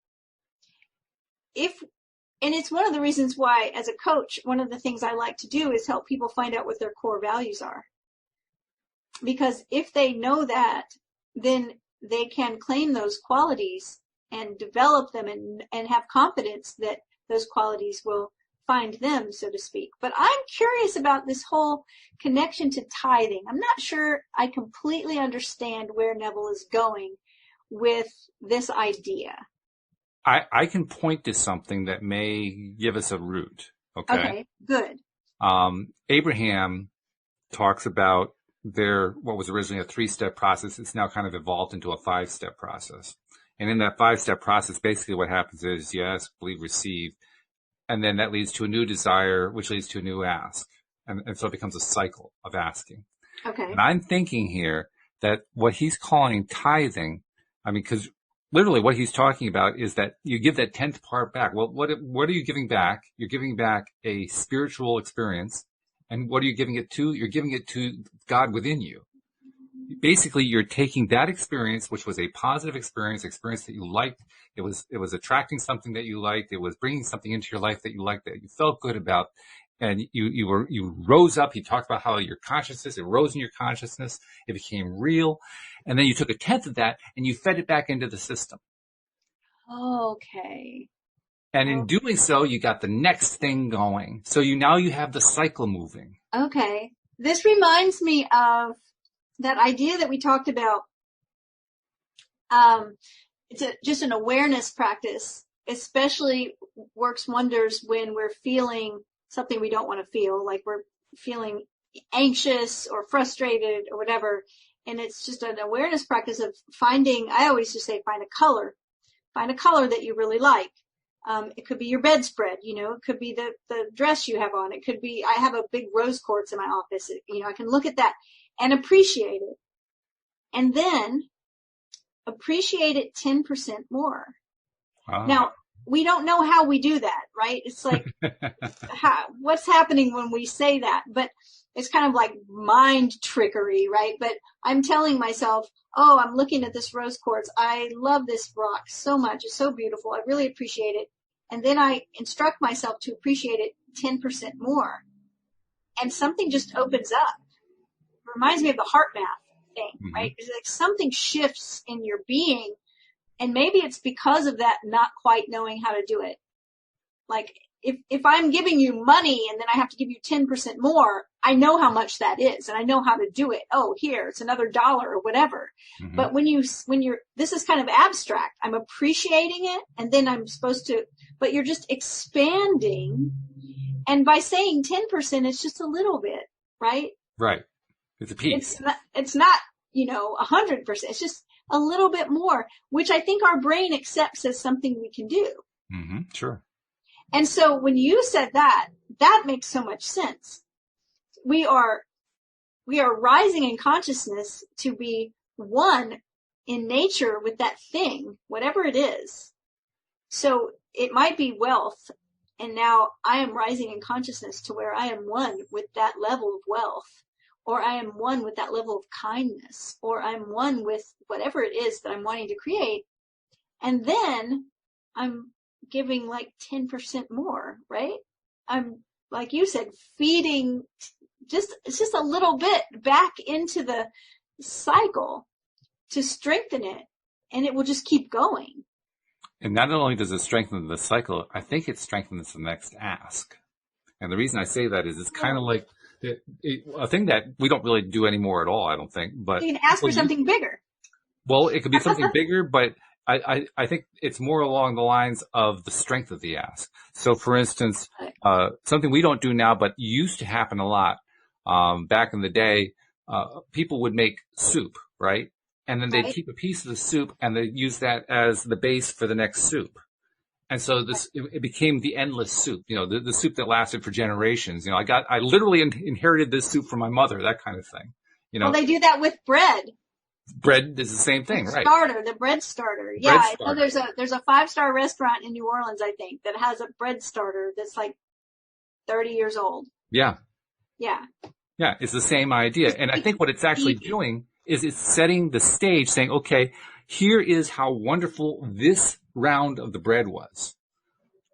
S2: And it's one of the reasons why, as a coach, one of the things I like to do is help people find out what their core values are. Because if they know that, then they can claim those qualities and develop them and have confidence that those qualities will find them, so to speak. But I'm curious about this whole connection to tithing. I'm not sure I completely understand where Neville is going with this idea.
S1: I can point to something that may give us a root.
S2: Okay, good.
S1: Abraham talks about what was originally a 3-step process. It's now kind of evolved into a 5-step process. And in that 5-step process, basically what happens is you ask, believe, receive, and then that leads to a new desire, which leads to a new ask. And so it becomes a cycle of asking.
S2: Okay.
S1: And I'm thinking here that what he's calling tithing, because literally what he's talking about is that you give that 10th part back. Well, what are you giving back? You're giving back a spiritual experience. And what are you giving it to? You're giving it to God within you. Basically, you're taking that experience, which was a positive experience that you liked. It was attracting something that you liked. It was bringing something into your life that you liked, that you felt good about. And you rose up. He talked about how your consciousness, it rose in your consciousness. It became real. And then you took a 10th of that and you fed it back into the system.
S2: Okay.
S1: And in doing so, you got the next thing going. So now you have the cycle moving.
S2: Okay. This reminds me of that idea that we talked about. It's just an awareness practice, especially works wonders when we're feeling something we don't want to feel, like we're feeling anxious or frustrated or whatever. And it's just an awareness practice of I always just say, find a color that you really like. It could be your bedspread, it could be the dress you have on. It could be, I have a big rose quartz in my office. I can look at that and appreciate it. And then appreciate it 10% more. Wow. Now, we don't know how we do that, right? It's like, what's happening when we say that? But it's kind of like mind trickery, right? But I'm telling myself, oh, I'm looking at this rose quartz. I love this rock so much. It's so beautiful. I really appreciate it. And then I instruct myself to appreciate it 10% more. And something just opens up. It reminds me of the heart math thing, right? It's like something shifts in your being. And maybe it's because of that not quite knowing how to do it. Like if I'm giving you money and then I have to give you 10% more, I know how much that is and I know how to do it. Oh, here, it's another $1 or whatever. Mm-hmm. But this is kind of abstract. I'm appreciating it and then I'm supposed to, but you're just expanding. And by saying 10%, it's just a little bit, right?
S1: Right. It's a piece.
S2: It's not 100%. It's just a little bit more, which I think our brain accepts as something we can do.
S1: Mm-hmm. Sure.
S2: And so when you said that makes so much sense. We are rising in consciousness to be one in nature with that thing, whatever it is. So it might be wealth. And now I am rising in consciousness to where I am one with that level of wealth, or I am one with that level of kindness, or I'm one with whatever it is that I'm wanting to create. And then I'm giving like 10% more, right? I'm, like you said, feeding it's just a little bit back into the cycle to strengthen it, and it will just keep going.
S1: And not only does it strengthen the cycle, I think it strengthens the next ask. And the reason I say that is it's kind of like a thing that we don't really do anymore at all, I don't think. But
S2: you can ask for something bigger.
S1: Well, it could be something bigger, but I think it's more along the lines of the strength of the ask. So, for instance, something we don't do now, but used to happen a lot back in the day, people would make soup, right? And then they'd keep a piece of the soup and they'd use that as the base for the next soup. And so it became the endless soup, the soup that lasted for generations. I literally inherited this soup from my mother, that kind of thing.
S2: Well, they do that with bread.
S1: Bread is the same thing, right?
S2: The bread starter. Yeah, I know there's a 5-star restaurant in New Orleans, I think, that has a bread starter that's like 30 years old.
S1: Yeah.
S2: Yeah.
S1: Yeah, it's the same idea. And I think what it's actually doing is it's setting the stage, saying, okay, here is how wonderful this round of the bread was.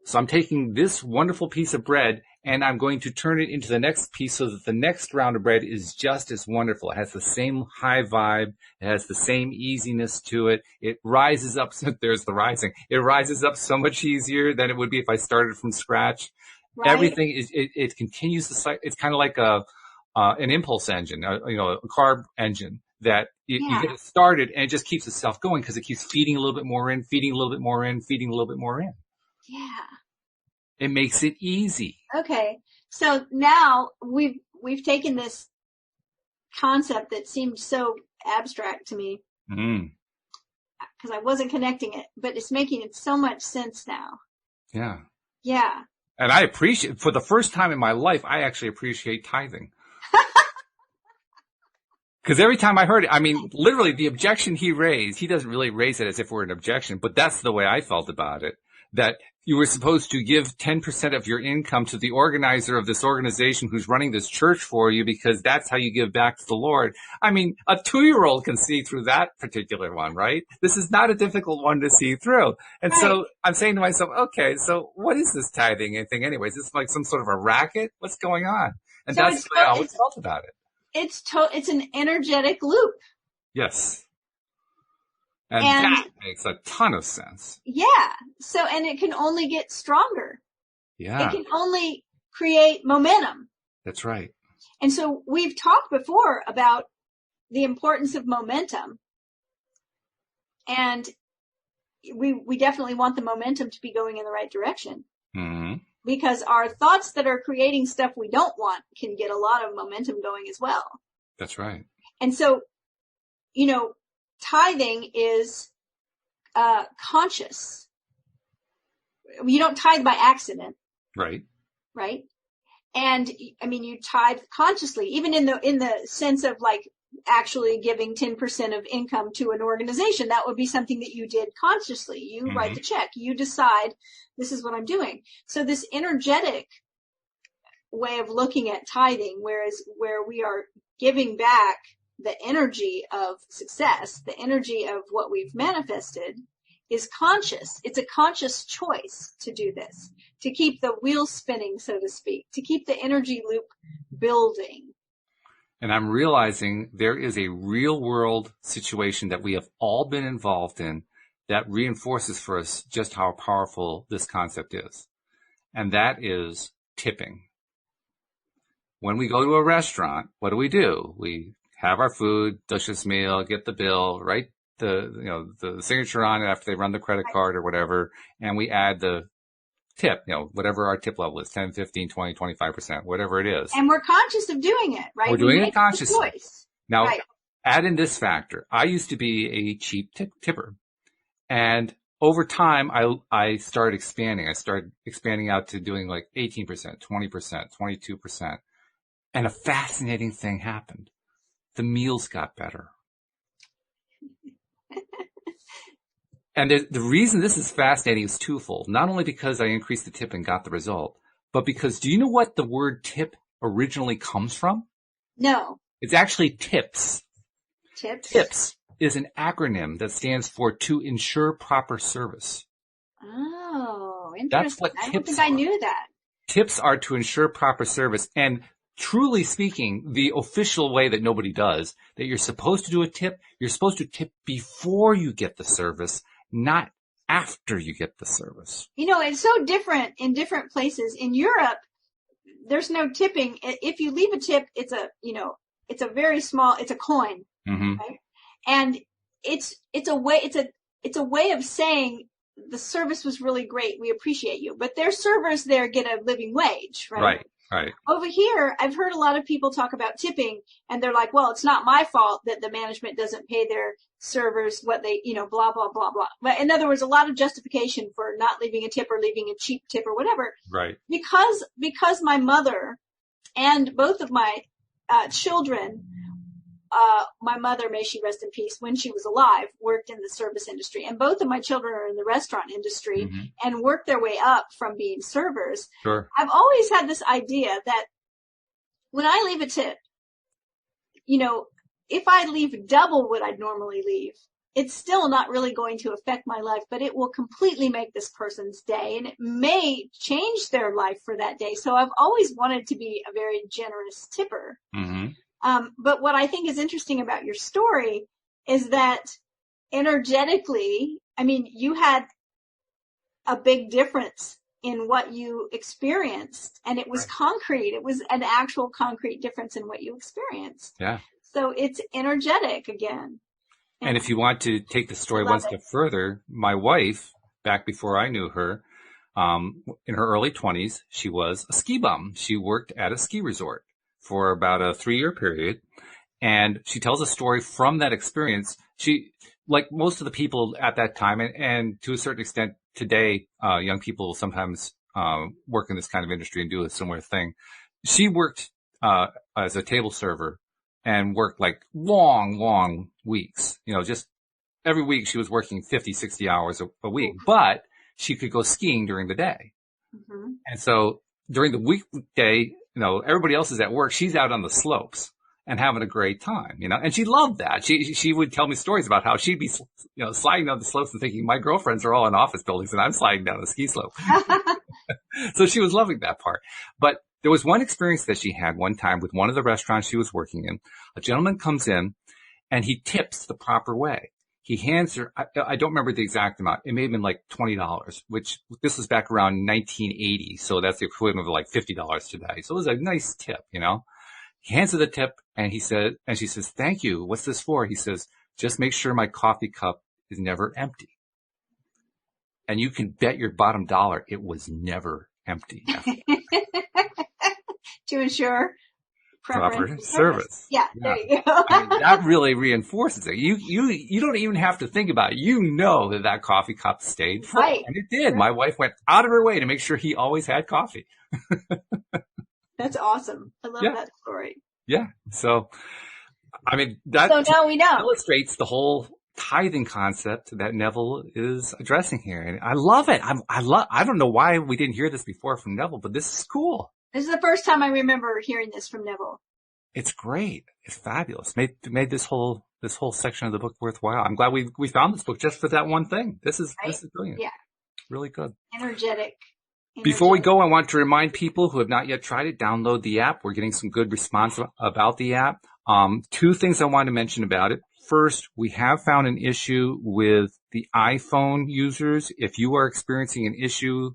S1: So I'm taking this wonderful piece of bread and I'm going to turn it into the next piece so that the next round of bread is just as wonderful. It has the same high vibe. It has the same easiness to it. It rises up. There's the rising. It rises up so much easier than it would be if I started from scratch. Right. Everything it continues the cycle. It's kind of like an impulse engine, a carb engine that you get it started and it just keeps itself going because it keeps feeding a little bit more in, feeding a little bit more in, feeding a little bit more in.
S2: Yeah.
S1: It makes it easy.
S2: Okay. So now we've taken this concept that seemed so abstract to me because I wasn't connecting it, but it's making it so much sense now.
S1: Yeah.
S2: Yeah.
S1: And I appreciate, for the first time in my life, I actually appreciate tithing. Because every time I heard it, I mean, literally the objection he raised, he doesn't really raise it as if we're an objection, but that's the way I felt about it. That you were supposed to give 10% of your income to the organizer of this organization who's running this church for you because that's how you give back to the Lord. I mean, a 2-year-old can see through that particular one, right? This is not a difficult one to see through. And so I'm saying to myself, okay, so what is this tithing thing anyways? Is this like some sort of a racket? What's going on? And so that's the way I always felt about it.
S2: It's an energetic loop.
S1: Yes. And that makes a ton of sense.
S2: Yeah. So, and it can only get stronger.
S1: Yeah.
S2: It can only create momentum.
S1: That's right.
S2: And so we've talked before about the importance of momentum. And we definitely want the momentum to be going in the right direction.
S1: Mm-hmm.
S2: Because our thoughts that are creating stuff we don't want can get a lot of momentum going as well.
S1: That's right.
S2: And so, tithing is conscious. You don't tithe by accident.
S1: Right.
S2: Right. And I mean, you tithe consciously, even in the sense of like actually giving 10% of income to an organization. That would be something that you did consciously. You write the check. You decide this is what I'm doing. So this energetic way of looking at tithing, where we are giving back the energy of success, the energy of what we've manifested, is conscious. It's a conscious choice to do this, to keep the wheel spinning, so to speak, to keep the energy loop building.
S1: And I'm realizing there is a real world situation that we have all been involved in that reinforces for us just how powerful this concept is. And that is tipping. When we go to a restaurant, what do? We have our food, delicious meal, get the bill, write the signature on it after they run the credit card or whatever, and we add the tip, whatever our tip level is, 10, 15, 20, 25%, whatever it is.
S2: And we're conscious of doing it, right?
S1: We're doing it consciously. Now,
S2: right.
S1: Add in this factor. I used to be a cheap tipper. And over time, I started expanding. I started expanding out to doing like 18%, 20%, 22%. And a fascinating thing happened. The meals got better. And the reason this is fascinating is twofold. Not only because I increased the tip and got the result, but because do you know what the word tip originally comes from?
S2: No.
S1: It's actually TIPS.
S2: Tips?
S1: TIPS is an acronym that stands for to ensure proper service.
S2: Oh, interesting.
S1: That's what
S2: I don't
S1: tips
S2: think
S1: are.
S2: I knew that.
S1: Tips are to ensure proper service. And truly speaking, the official way that nobody does, that you're supposed to do a tip, you're supposed to tip before you get the service, not after you get the service.
S2: It's so different in different places. In Europe, there's no tipping. If you leave a tip, it's a very small, it's a coin, right? And it's a way of saying the service was really great. We appreciate you. But their servers there get a living wage, right?
S1: Right.
S2: Over here, I've heard a lot of people talk about tipping, and they're like, well, it's not my fault that the management doesn't pay their servers what they, blah, blah, blah, blah. But in other words, a lot of justification for not leaving a tip or leaving a cheap tip or whatever.
S1: Right.
S2: Because my mother and both of my children, my mother, may she rest in peace, when she was alive, worked in the service industry. And both of my children are in the restaurant industry and worked their way up from being servers.
S1: Sure.
S2: I've always had this idea that when I leave a tip, if I leave double what I'd normally leave, it's still not really going to affect my life, but it will completely make this person's day, and it may change their life for that day. So I've always wanted to be a very generous tipper.
S1: Mm-hmm.
S2: But what I think is interesting about your story is that energetically, you had a big difference in what you experienced, and it was concrete. It was an actual concrete difference in what you experienced.
S1: Yeah.
S2: So it's energetic again.
S1: And if you want to take the story one step further, my wife, back before I knew her, in her early 20s, she was a ski bum. She worked at a ski resort for about a 3-year period. And she tells a story from that experience. She, like most of the people at that time, and to a certain extent today, young people sometimes work in this kind of industry and do a similar thing. She worked as a table server and worked like long weeks. Just every week she was working 50, 60 hours a week, but she could go skiing during the day. Mm-hmm. And so during the weekday, everybody else is at work. She's out on the slopes and having a great time, and she loved that. She would tell me stories about how she'd be, sliding down the slopes and thinking my girlfriends are all in office buildings and I'm sliding down the ski slope. So she was loving that part. But there was one experience that she had one time with one of the restaurants she was working in. A gentleman comes in and he tips the proper way. He hands her, I don't remember the exact amount. It may have been like $20, which this was back around 1980. So that's the equivalent of like $50 today. So it was a nice tip, He hands her the tip and she says, thank you. What's this for? He says, just make sure my coffee cup is never empty. And you can bet your bottom dollar it was never empty.
S2: To ensure
S1: proper service.
S2: Yeah, there you go.
S1: That really reinforces it. You don't even have to think about it. That coffee cup stayed full.
S2: Right.
S1: And it did. Right. My wife went out of her way to make sure he always had coffee.
S2: That's awesome. I love that story.
S1: Yeah. So, that
S2: so now we know.
S1: Illustrates the whole tithing concept that Neville is addressing here. And I love it. I don't know why we didn't hear this before from Neville, but this is cool.
S2: This is the first time I remember hearing this from Neville.
S1: It's great. It's fabulous. Made this whole section of the book worthwhile. I'm glad we found this book just for that one thing. This is brilliant. Yeah. Really good.
S2: Energetic.
S1: Before we go, I want to remind people who have not yet tried it, download the app. We're getting some good response about the app. 2 things I want to mention about it. First, we have found an issue with the iPhone users. If you are experiencing an issue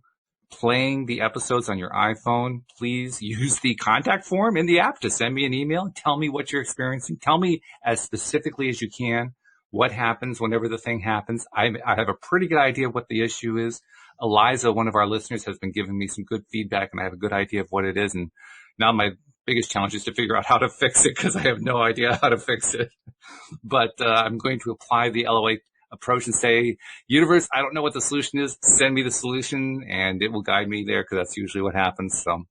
S1: playing the episodes on your iPhone, please use the contact form in the app to send me an email. Tell me what you're experiencing. Tell me as specifically as you can what happens whenever the thing happens. I have a pretty good idea of what the issue is. Eliza, one of our listeners, has been giving me some good feedback, and I have a good idea of what it is. And now my biggest challenge is to figure out how to fix it because I have no idea how to fix it. But I'm going to apply the LOA approach and say, universe, I don't know what the solution is. Send me the solution and it will guide me there because that's usually what happens. So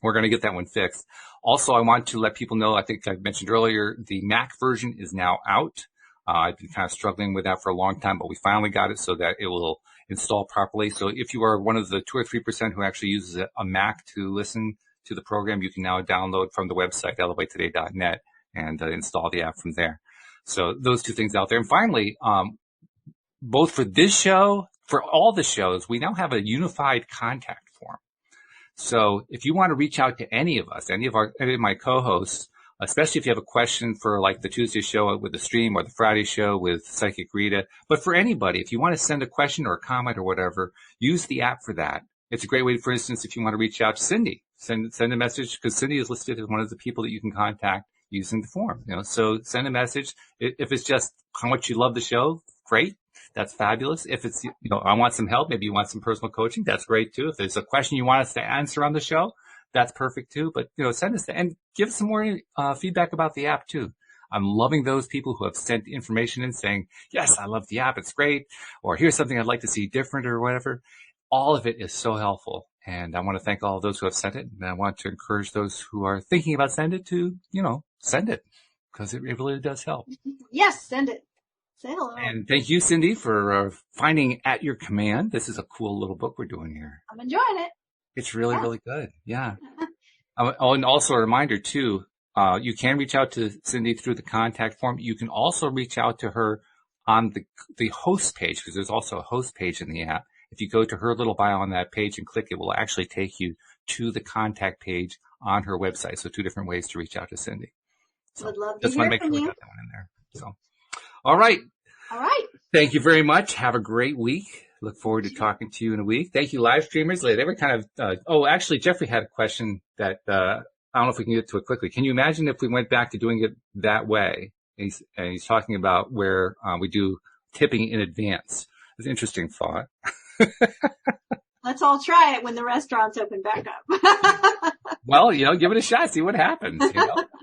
S1: we're going to get that one fixed. Also, I want to let people know, I think I mentioned earlier, the Mac version is now out. I've been kind of struggling with that for a long time, but we finally got it so that it will install properly. So if you are one of the 2 or 3% who actually uses a Mac to listen to the program, you can now download from the website, loatoday.net, and install the app from there. So those 2 things out there. And finally, both for this show, for all the shows, we now have a unified contact form. So if you want to reach out to any of us, any of my co-hosts, especially if you have a question for like the Tuesday show with the stream or the Friday show with Psychic Rita, but for anybody, if you want to send a question or a comment or whatever, use the app for that. It's a great way, for instance, if you want to reach out to Cindy, send a message because Cindy is listed as one of the people that you can contact using the form. So send a message. If it's just how much you love the show, great. That's fabulous. If it's, I want some help, maybe you want some personal coaching, that's great too. If there's a question you want us to answer on the show, that's perfect too. But, send us and give us some more feedback about the app too. I'm loving those people who have sent information in saying, yes, I love the app. It's great. Or here's something I'd like to see different or whatever. All of it is so helpful. And I want to thank all of those who have sent it. And I want to encourage those who are thinking about sending it to, send it, because it really does help.
S2: Yes, send it. Say hello.
S1: And thank you, Cindy, for finding At Your Command. This is a cool little book we're doing here.
S2: I'm enjoying it.
S1: It's really, really good. Yeah. And also a reminder too, you can reach out to Cindy through the contact form. You can also reach out to her on the host page, because there's also a host page in the app. If you go to her little bio on that page and click, it will actually take you to the contact page on her website. So 2 different ways to reach out to Cindy. So
S2: would love to
S1: just want
S2: hear
S1: to make
S2: from
S1: sure
S2: you.
S1: we got that one in there. So, all right.
S2: All right.
S1: Thank you very much. Have a great week. Look forward to talking to you in a week. Thank you, live streamers. They were kind of, actually, Jeffrey had a question that, I don't know if we can get to it quickly. Can you imagine if we went back to doing it that way? And he's talking about where, we do tipping in advance. It's an interesting thought.
S2: Let's all try it when the restaurants open back up.
S1: Well, give it a shot. See what happens.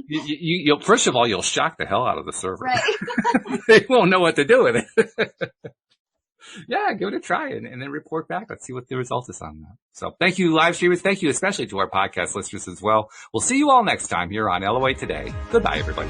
S1: You'll first of all, you'll shock the hell out of the server.
S2: Right.
S1: They won't know what to do with it. Yeah, give it a try and then report back. Let's see what the result is on that. So thank you, live streamers. Thank you especially to our podcast listeners as well. We'll see you all next time here on LOA Today. Goodbye, everybody.